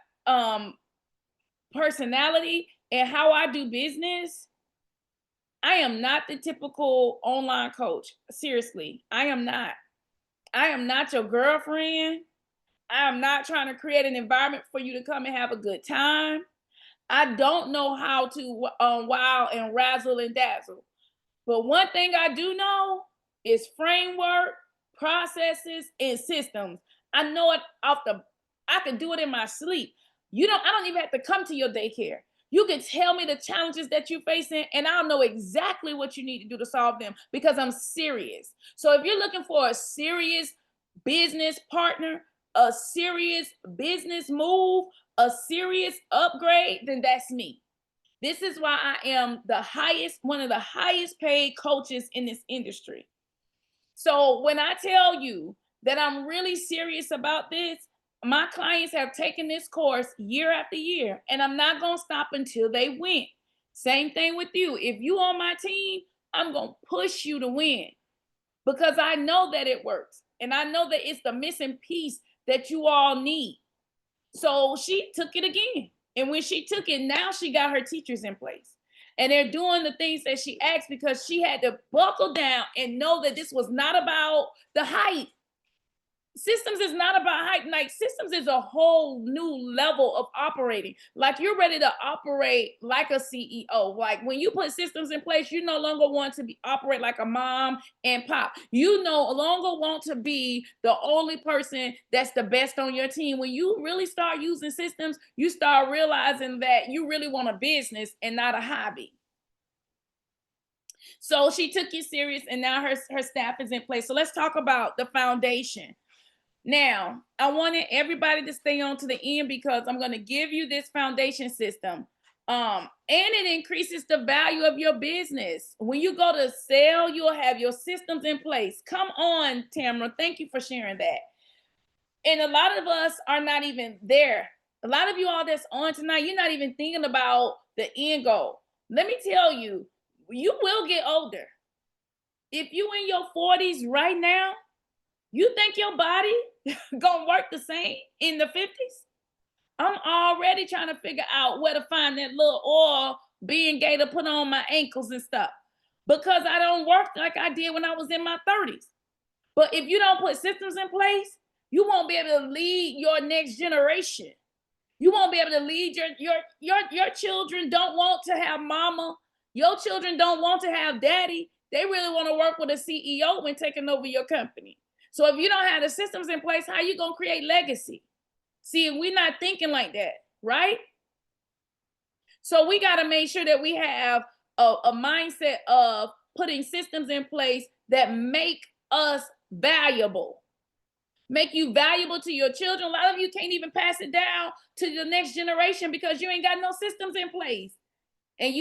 personality and how I do business, I am not the typical online coach. Seriously, I am not. I am not your girlfriend. I am not trying to create an environment for you to come and have a good time. I don't know how to wow and razzle and dazzle. But one thing I do know is framework, processes, and systems. I know it I can do it in my sleep. I don't even have to come to your daycare. You can tell me the challenges that you're facing, and I'll know exactly what you need to do to solve them because I'm serious. So if you're looking for a serious business partner, a serious business move, a serious upgrade, then that's me. This is why I am one of the highest paid coaches in this industry. So when I tell you that I'm really serious about this, my clients have taken this course year after year, and I'm not going to stop until they win. Same thing with you. If you on my team, I'm going to push you to win because I know that it works. And I know that it's the missing piece that you all need. So she took it again. And when she took it, now she got her teachers in place. And they're doing the things that she asked because she had to buckle down and know that this was not about the hype. Systems is not about hype. Like systems is a whole new level of operating. Like you're ready to operate like a CEO. Like when you put systems in place, you no longer want to operate like a mom and pop. You no longer want to be the only person that's the best on your team. When you really start using systems, you start realizing that you really want a business and not a hobby. So she took it serious, and now her staff is in place. So let's talk about the foundation. Now, I wanted everybody to stay on to the end because I'm going to give you this foundation system. And it increases the value of your business. When you go to sell, you'll have your systems in place. Come on, Tamara. Thank you for sharing that. And a lot of us are not even there. A lot of you all that's on tonight, you're not even thinking about the end goal. Let me tell you, you will get older. If you in your 40s right now, you think your body gonna work the same in the 50s? I'm already trying to figure out where to find that little oil being gay to put on my ankles and stuff because I don't work like I did when I was in my 30s. But if you don't put systems in place, you won't be able to lead your next generation. You won't be able to lead your children don't want to have mama. Your children don't want to have daddy. They really want to work with a CEO when taking over your company. So if you don't have the systems in place, how you going to create legacy? See, we're not thinking like that, right? So we got to make sure that we have a mindset of putting systems in place that make us valuable. Make you valuable to your children. A lot of you can't even pass it down to the next generation because you ain't got no systems in place. And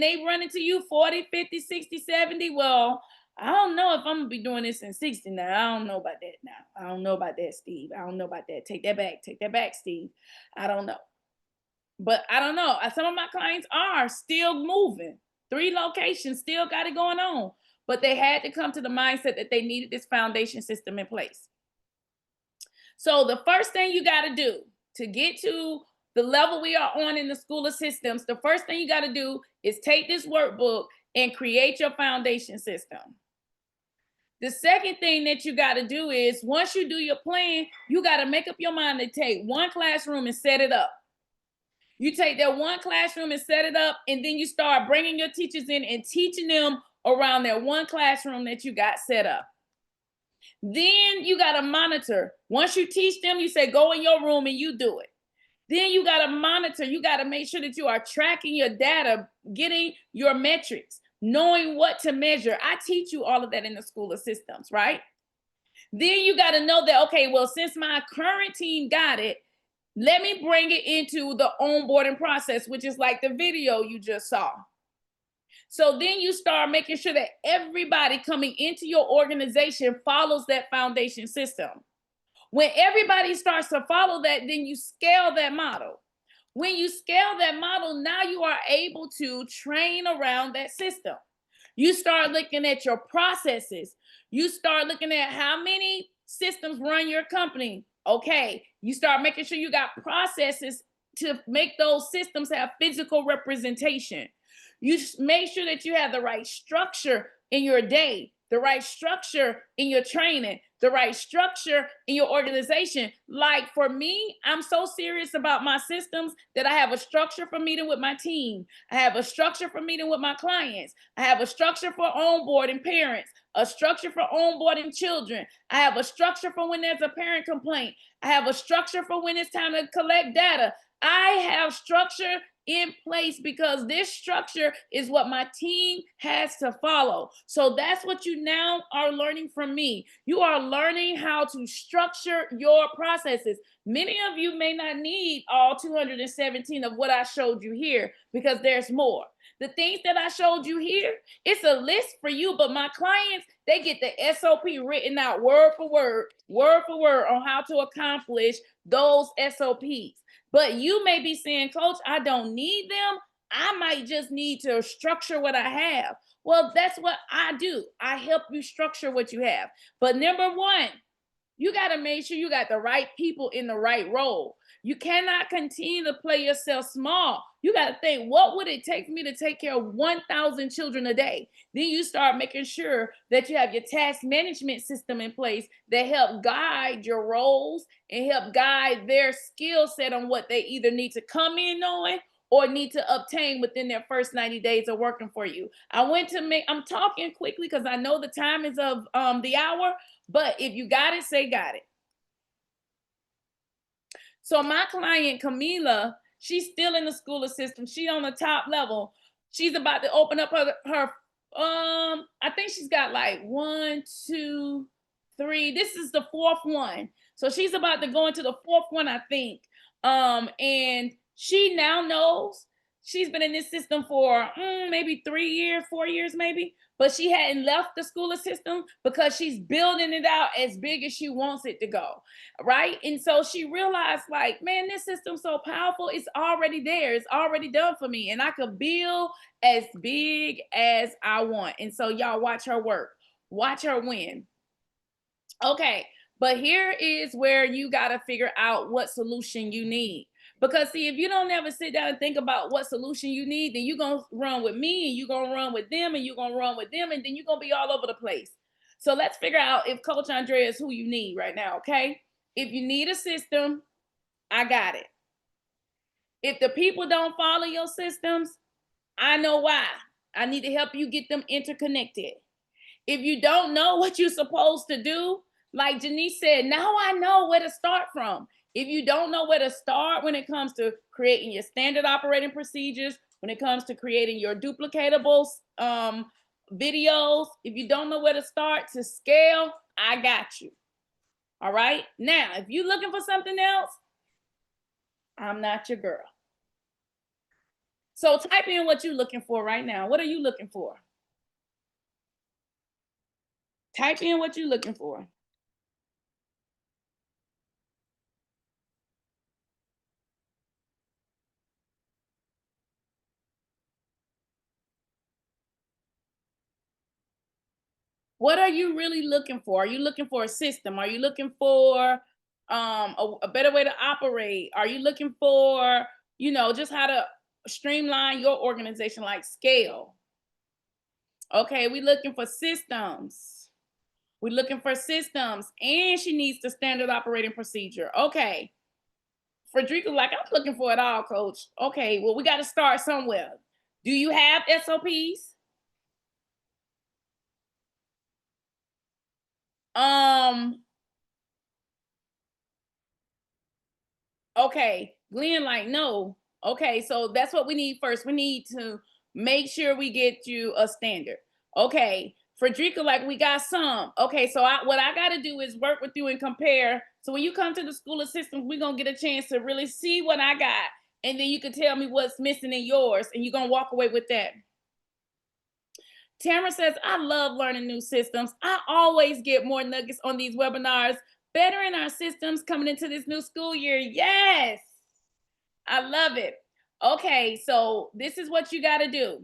they run into you 40, 50, 60, 70. Well, I don't know if I'm gonna be doing this in 60 now. I don't know about that now. I don't know about that, Steve. I don't know about that. Take that back. Take that back, Steve. I don't know. But I don't know. Some of my clients are still moving. 3 locations still got it going on. But they had to come to the mindset that they needed this foundation system in place. So the first thing you got to do to get to the level we are on in the School of Systems, the first thing you got to do is take this workbook and create your foundation system. The second thing that you got to do is once you do your plan, you got to make up your mind to take one classroom and set it up. You take that one classroom and set it up, and then you start bringing your teachers in and teaching them around that one classroom that you got set up. Then you got to monitor. Once you teach them, you say, go in your room and you do it. Then you got to monitor. You got to make sure that you are tracking your data, getting your metrics, knowing what to measure. I teach you all of that in the School of Systems, right? Then you got to know that, okay, well, since my current team got it, let me bring it into the onboarding process, which is like the video you just saw. So then you start making sure that everybody coming into your organization follows that foundation system. When everybody starts to follow that, then you scale that model. When you scale that model, now you are able to train around that system. You start looking at your processes. You start looking at how many systems run your company. Okay, you start making sure you got processes to make those systems have physical representation. You make sure that you have the right structure in your day, the right structure in your training, the right structure in your organization. Like for me, I'm so serious about my systems that I have a structure for meeting with my team. I have a structure for meeting with my clients. I have a structure for onboarding parents, a structure for onboarding children. I have a structure for when there's a parent complaint. I have a structure for when it's time to collect data. I have structure in place because this structure is what my team has to follow. So that's what you now are learning from me. You are learning how to structure your processes. Many of you may not need all 217 of what I showed you here because there's more. The things that I showed you here, it's a list for you, but my clients, they get the SOP written out word for word on how to accomplish those SOPs. But you may be saying, Coach, I don't need them. I might just need to structure what I have. Well, that's what I do. I help you structure what you have. But number one, you got to make sure you got the right people in the right role. You cannot continue to play yourself small. You got to think, what would it take for me to take care of 1,000 children a day? Then you start making sure that you have your task management system in place that help guide your roles and help guide their skill set on what they either need to come in knowing or need to obtain within their first 90 days of working for you. I'm talking quickly because I know the time is of the hour, but if you got it, say got it. So my client, Camila, she's still in the School of Systems. She's on the top level. She's about to open up her I think she's got like 1, 2, 3. This is the 4th one. So she's about to go into the 4th one, I think. And she now knows. She's been in this system for maybe 3 years, 4 years, maybe. But she hadn't left the school system because she's building it out as big as she wants it to go, right? And so she realized, like, man, this system's so powerful. It's already there. It's already done for me. And I could build as big as I want. And so y'all watch her work. Watch her win. Okay, but here is where you got to figure out what solution you need. Because see, if you don't ever sit down and think about what solution you need, then you're going to run with me and you're going to run with them and you're going to run with them and then you're going to be all over the place. So let's figure out if Coach Andrea is who you need right now, okay? If you need a system, I got it. If the people don't follow your systems, I know why. I need to help you get them interconnected. If you don't know what you're supposed to do, like Janice said, now I know where to start from. If you don't know where to start when it comes to creating your standard operating procedures, when it comes to creating your duplicatable videos, if you don't know where to start to scale, I got you. All right. Now, if you're looking for something else, I'm not your girl. So type in what you're looking for right now. What are you looking for? Type in what you're looking for. What are you really looking for? Are you looking for a system? Are you looking for a better way to operate? Are you looking for, just how to streamline your organization, like scale? Okay, we're looking for systems. We're looking for systems, and she needs the standard operating procedure. Okay. Frederica, like, I'm looking for it all, coach. Okay, well, we got to start somewhere. Do you have SOPs? Okay, Glenn, like, no. Okay, so that's what we need first. We need to make sure we get you a standard. Okay, Frederica, like, we got some. Okay, so what I got to do is work with you and compare. So when you come to the School of Systems, we're going to get a chance to really see what I got. And then you can tell me what's missing in yours, and you're going to walk away with that. Tamara says, I love learning new systems. I always get more nuggets on these webinars. Bettering our systems coming into this new school year. Yes, I love it. Okay, so this is what you got to do.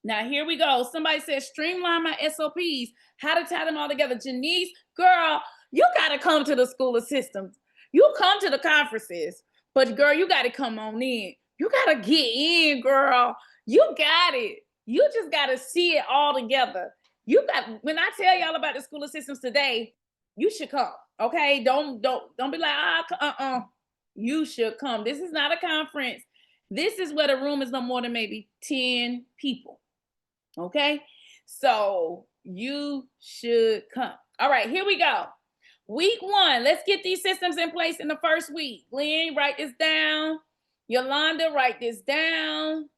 Now, here we go. Somebody says, streamline my SOPs. How to tie them all together. Janice, girl, you got to come to the School of Systems. You come to the conferences, but girl, you got to come on in. You got to get in, girl. You got it. You just got to see it all together. When I tell y'all about the School of Systems today, you should come. Okay, don't be like, you should come. This is not a conference. This is where the room is no more than maybe 10 people. Okay, so you should come. All right, here we go. Week 1, let's get these systems in place in the first week. Glenn, write this down. Yolanda, write this down.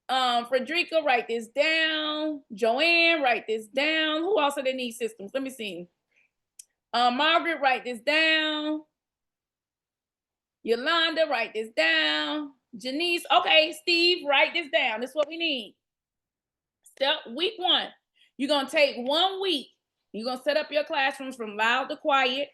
Frederica, write this down. Joanne, write this down. Who else they need systems? Let me see. Margaret, write this down. Yolanda, write this down. Janice, okay. Steve, write this down. This is what we need. Week 1, you're going to take 1 week. You're going to set up your classrooms from loud to quiet.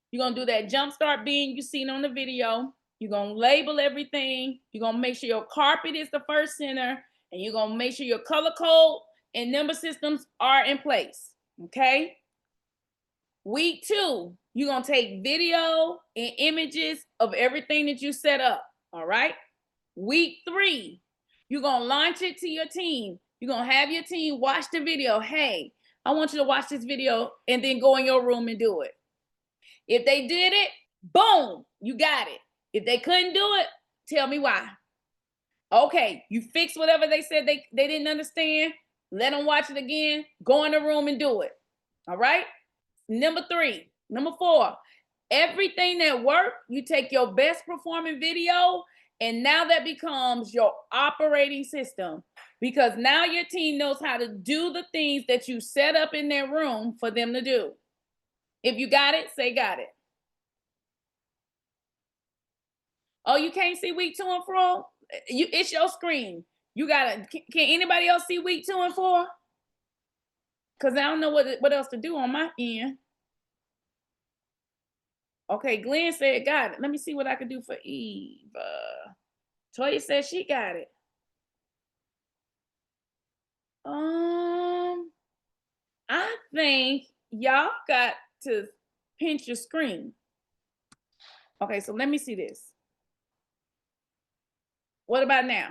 You're going to do that jumpstart being you seen on the video. You're going to label everything. You're going to make sure your carpet is the first center. And you're going to make sure your color code and number systems are in place. Okay? Week 2, you're going to take video and images of everything that you set up. All right? Week 3, you're going to launch it to your team. You're going to have your team watch the video. Hey, I want you to watch this video and then go in your room and do it. If they did it, boom, you got it. If they couldn't do it, tell me why. Okay, you fix whatever they said they didn't understand. Let them watch it again. Go in the room and do it. All right? Number 4, everything that worked, you take your best performing video And now that becomes your operating system, because now your team knows how to do the things that you set up in their room for them to do. If you got it, say got it. Oh, you can't see week 2 and 4? It's your screen. You gotta. Can anybody else see week 2 and 4? Because I don't know what else to do on my end. Okay, Glenn said got it. Let me see what I can do for Eva. Toya said she got it. I think y'all got to pinch your screen. Okay, so let me see this. What about now?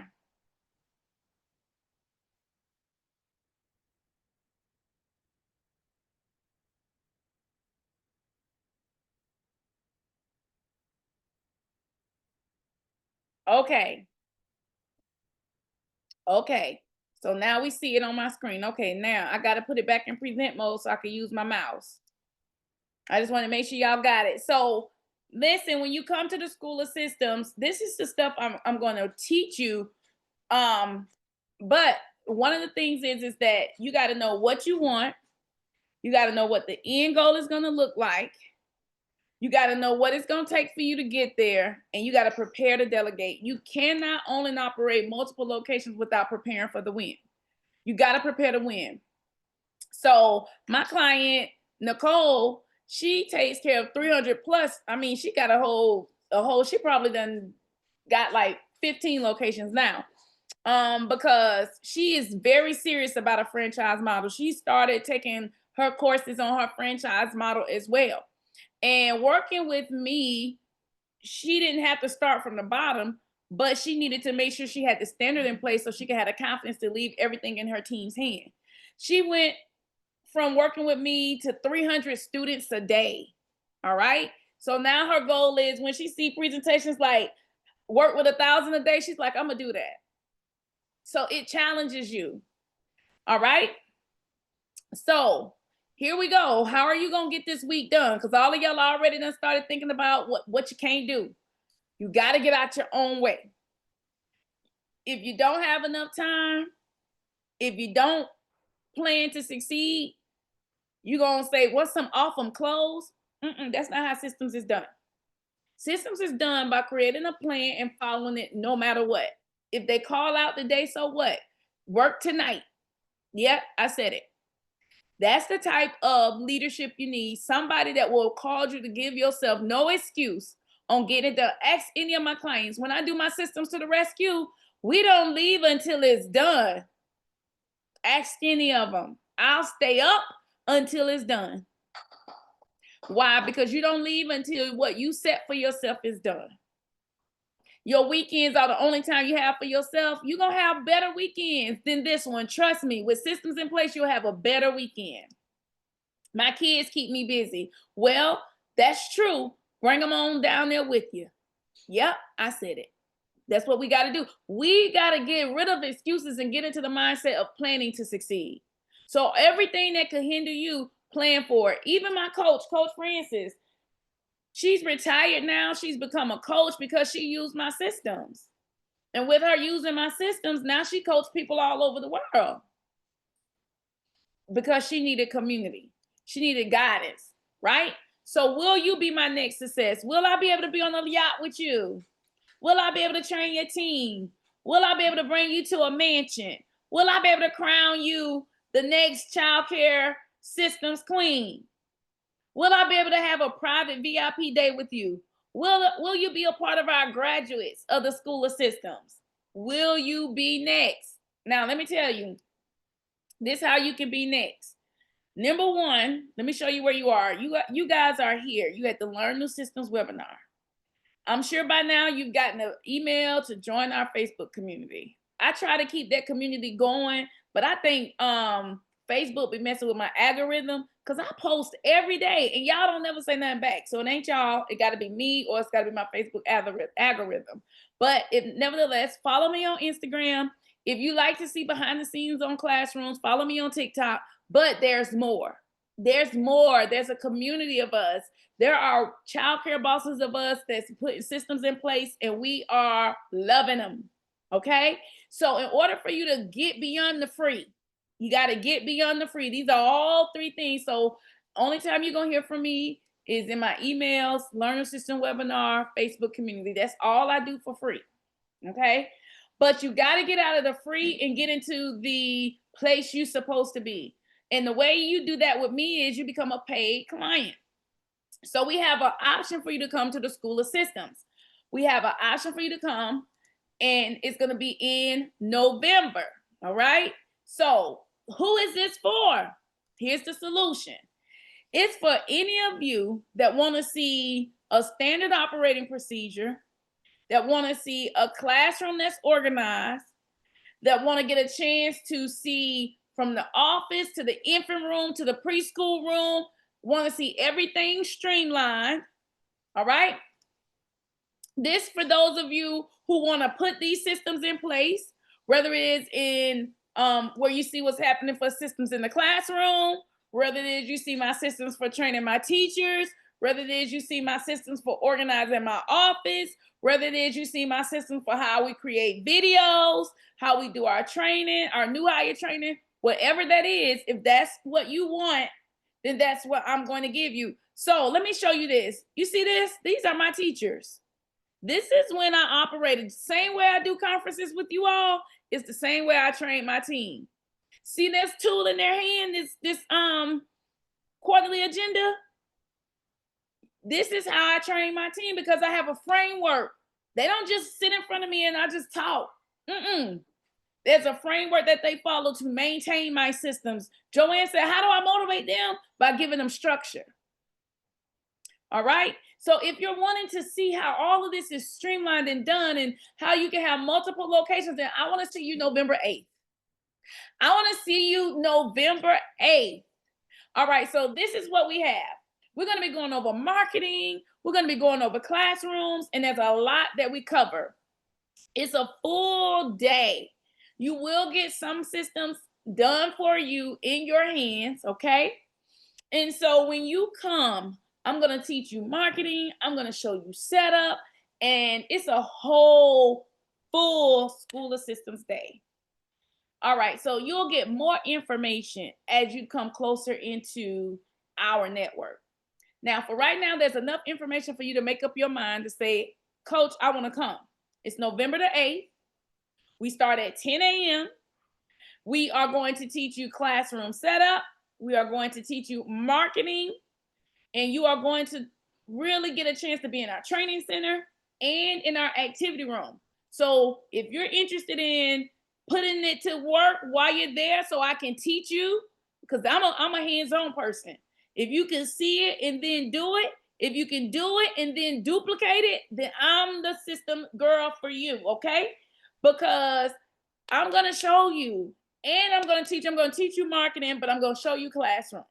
Okay. Okay. So now we see it on my screen. Okay, now I got to put it back in present mode so I can use my mouse. I just want to make sure y'all got it. So listen, when you come to the School of Systems, this is the stuff I'm going to teach you. But one of the things is that you got to know what you want. You got to know what the end goal is going to look like. You got to know what it's going to take for you to get there, and you got to prepare to delegate. You cannot own and operate multiple locations without preparing for the win. You got to prepare to win. So my client, Nicole, she takes care of 300 plus. I mean, she got a whole, she probably done got like 15 locations now. Because she is very serious about a franchise model. She started taking her courses on her franchise model as well. And working with me, she didn't have to start from the bottom, but she needed to make sure she had the standard in place so she could have the confidence to leave everything in her team's hand. She went from working with me to 300 students a day. All right. So now her goal is when she see presentations like work with 1,000 a day, she's like, I'm gonna do that. So it challenges you. All right. So here we go. How are you gonna get this week done? Because all of y'all already done started thinking about what you can't do. You got to get out your own way. If you don't have enough time, if you don't plan to succeed, you're gonna say, what's some off them clothes? That's not how systems is done. Systems is done by creating a plan and following it no matter what. If they call out today, so what? Work tonight. Yep, I said it. That's the type of leadership you need. Somebody that will cause you to give yourself no excuse on getting done. Ask any of my clients. When I do my systems to the rescue, we don't leave until it's done. Ask any of them. I'll stay up until it's done. Why? Because you don't leave until what you set for yourself is done. Your weekends are the only time you have for yourself. You're going to have better weekends than this one. Trust me, with systems in place, you'll have a better weekend. My kids keep me busy. Well, that's true. Bring them on down there with you. Yep, I said it. That's what we got to do. We got to get rid of excuses and get into the mindset of planning to succeed. So everything that could hinder you, plan for it. Even my coach, Coach Francis, she's retired now. She's become a coach because she used my systems. And with her using my systems, now she coaches people all over the world because she needed community. She needed guidance, right? So will you be my next success? Will I be able to be on the yacht with you? Will I be able to train your team? Will I be able to bring you to a mansion? Will I be able to crown you the next childcare systems queen? Will I be able to have a private VIP day with you? Will you be a part of our graduates of the School of Systems? Will you be next? Now, let me tell you, this is how you can be next. Number one, let me show you where you are. You guys are here. You had the Learn New Systems webinar. I'm sure by now you've gotten an email to join our Facebook community. I try to keep that community going, but I think Facebook be messing with my algorithm because I post every day and y'all don't never say nothing back. So it ain't y'all. It got to be me or it's got to be my Facebook algorithm. But nevertheless, follow me on Instagram. If you like to see behind the scenes on classrooms, follow me on TikTok. But there's more. There's more. There's a community of us. There are childcare bosses of us that's putting systems in place, and we are loving them. Okay? So in order for you to get beyond the free, you got to get beyond the free. These are all three things. So only time you're going to hear from me is in my emails, learner system webinar, Facebook community. That's all I do for free. Okay? But you got to get out of the free and get into the place you're supposed to be. And the way you do that with me is you become a paid client. So we have an option for you to come to the School of Systems. We have an option for you to come, and it's going to be in November. All right. So who is this for? Here's the solution. It's for any of you that want to see a standard operating procedure, that want to see a classroom that's organized, that want to get a chance to see from the office to the infant room to the preschool room, want to see everything streamlined. All right. This for those of you who want to put these systems in place, whether it is in where you see what's happening for systems in the classroom, whether it is you see my systems for training my teachers, whether it is you see my systems for organizing my office, whether it is you see my system for how we create videos, how we do our training, our new hire training, whatever that is, if that's what you want, then that's what I'm going to give you. So let me show you this. You see this? These are my teachers. This is when I operated. The same way I do conferences with you all, it's the same way I train my team. See this tool in their hand, this quarterly agenda? This is how I train my team, because I have a framework. They don't just sit in front of me and I just talk. There's a framework that they follow to maintain my systems. Joanne said, how do I motivate them? By giving them structure. All right. So if you're wanting to see how all of this is streamlined and done and how you can have multiple locations, then I want to see you November 8th. I want to see you November 8th. All right. So this is what we have. We're going to be going over marketing. We're going to be going over classrooms, and there's a lot that we cover. It's a full day. You will get some systems done for you in your hands, okay? And so when you come, I'm going to teach you marketing. I'm going to show you setup, and it's a whole full School of Systems day. All right, so you'll get more information as you come closer into our network. Now, for right now, there's enough information for you to make up your mind to say, Coach, I want to come. It's November the 8th. We start at 10 a.m. We are going to teach you classroom setup. We are going to teach you marketing. And you are going to really get a chance to be in our training center and in our activity room. So if you're interested in putting it to work while you're there so I can teach you, because I'm a hands-on person. If you can see it and then do it, if you can do it and then duplicate it, then I'm the system girl for you, okay? Because I'm going to show you, and I'm going to teach you marketing, but I'm going to show you classroom.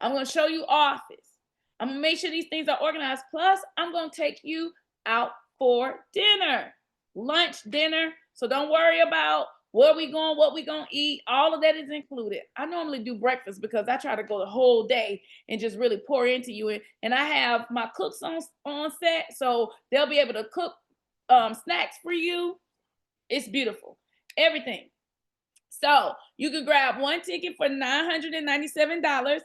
I'm going to show you office. I'm going to make sure these things are organized. Plus, I'm going to take you out for dinner, lunch, dinner. So don't worry about where we going, what we going to eat. All of that is included. I normally do breakfast because I try to go the whole day and just really pour into you. And I have my cooks on set, so they'll be able to cook snacks for you. It's beautiful. Everything. So you can grab one ticket for $997.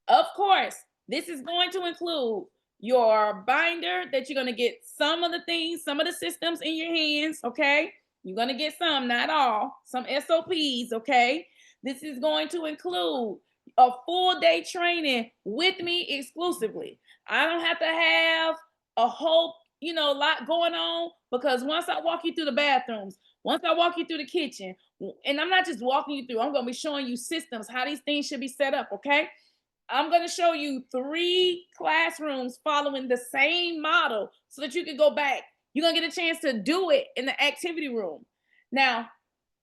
Of course, this is going to include your binder that you're going to get some of the things, some of the systems in your hands, okay? You're going to get some, not all, some SOPs, okay? This is going to include a full day training with me exclusively. I don't have to have a whole, lot going on, because once I walk you through the bathrooms, once I walk you through the kitchen, and I'm not just walking you through, I'm going to be showing you systems, how these things should be set up, okay? I'm going to show you 3 classrooms following the same model so that you can go back. You're going to get a chance to do it in the activity room. Now,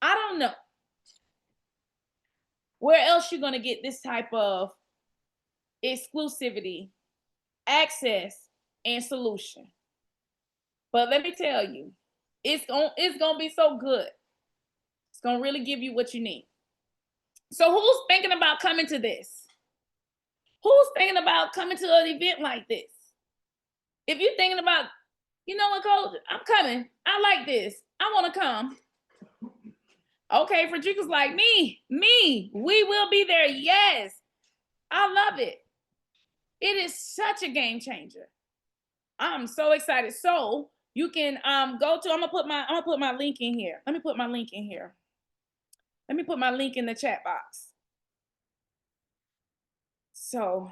I don't know where else you're going to get this type of exclusivity, access, and solution. But let me tell you, it's going to be so good. It's going to really give you what you need. So who's thinking about coming to this? Who's thinking about coming to an event like this? If you're thinking about, you know what, Coach, I'm coming. I like this. I want to come. Okay, Frederica's like, me, we will be there. Yes, I love it. It is such a game changer. I'm so excited. So you can go to, I'm gonna put my link in here. Let me put my link in here. Let me put my link in the chat box. So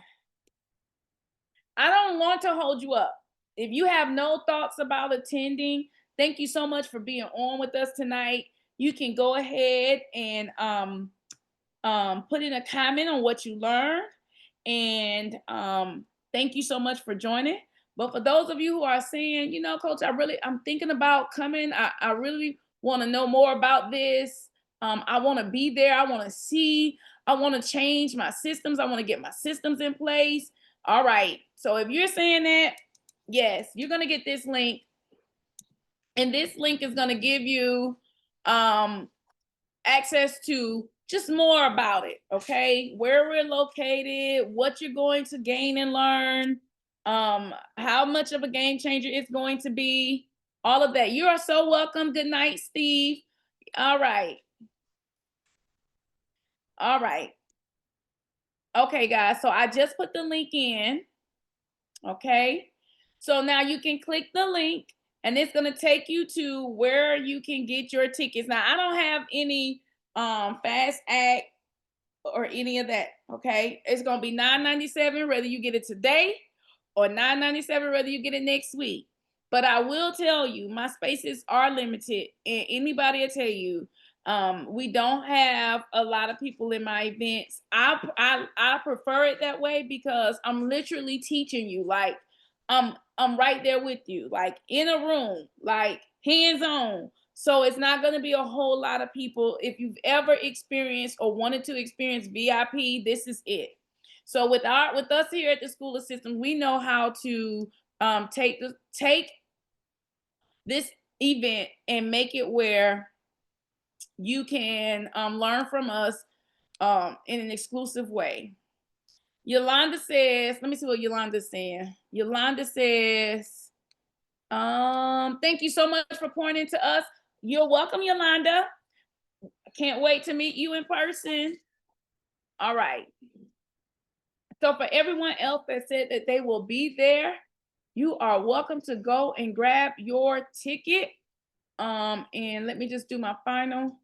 I don't want to hold you up. If you have no thoughts about attending, thank you so much for being on with us tonight. You can go ahead and put in a comment on what you learned. And thank you so much for joining. But for those of you who are saying, you know, Coach, I'm thinking about coming. I really want to know more about this. I want to be there. I want to see. I want to change my systems. I want to get my systems in place. All right. So if you're saying that, yes, you're going to get this link. And this link is going to give you access to just more about it, okay? Where we're located, what you're going to gain and learn, how much of a game changer it's going to be, all of that. You are so welcome. Good night, Steve. All right. All right. Okay, guys, so I just put the link in, okay? So now you can click the link and it's gonna take you to where you can get your tickets. Now, I don't have any fast act or any of that, okay? It's gonna be $9.97 whether you get it today or $9.97 whether you get it next week. But I will tell you, my spaces are limited, and anybody will tell you, we don't have a lot of people in my events. I prefer it that way because I'm literally teaching you, like I'm right there with you, like in a room, like hands on. So it's not going to be a whole lot of people. If you've ever experienced or wanted to experience VIP, this is it. So with us here at the School of Systems, we know how to take this event and make it where you can learn from us in an exclusive way. Yolanda says, let me see what Yolanda's saying. Yolanda says, thank you so much for pointing into us. You're welcome, Yolanda. I can't wait to meet you in person. All right. So for everyone else that said that they will be there, you are welcome to go and grab your ticket. And let me just do my final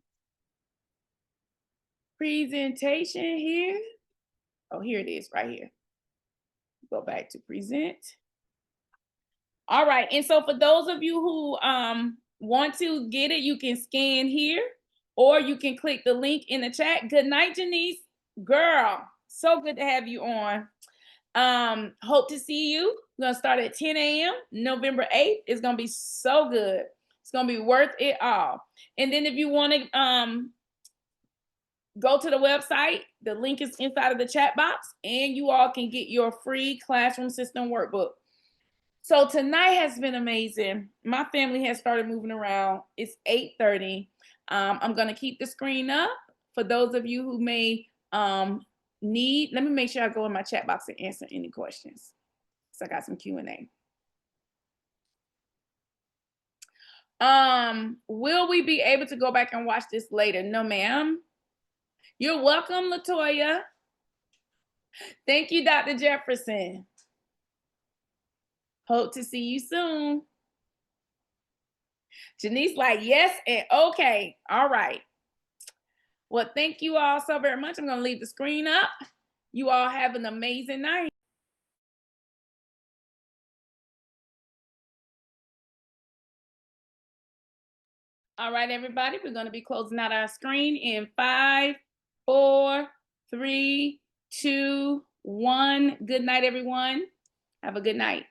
presentation here. Oh, here it is right here. Go back to present. All right. And so for those of you who want to get it, you can scan here or you can click the link in the chat. Good night, Janice. Girl, so good to have you on. Hope to see you. We're gonna start at 10 a.m. November 8th. It's gonna be so good. It's gonna be worth it all. And then if you want to go to the website, the link is inside of the chat box, and you all can get your free classroom system workbook. So tonight has been amazing. My family has started moving around. It's 8:30. I'm gonna keep the screen up for those of you who may need. Let me make sure I go in my chat box and answer any questions. So I got some Q&A. Will we be able to go back and watch this later? No, ma'am. You're welcome, Latoya. Thank you, Dr. Jefferson. Hope to see you soon. Janice like, yes and okay. All right. Well, thank you all so very much. I'm going to leave the screen up. You all have an amazing night. All right, everybody, we're going to be closing out our screen in 5, 4, 3, 2, 1. Good night, everyone. Have a good night.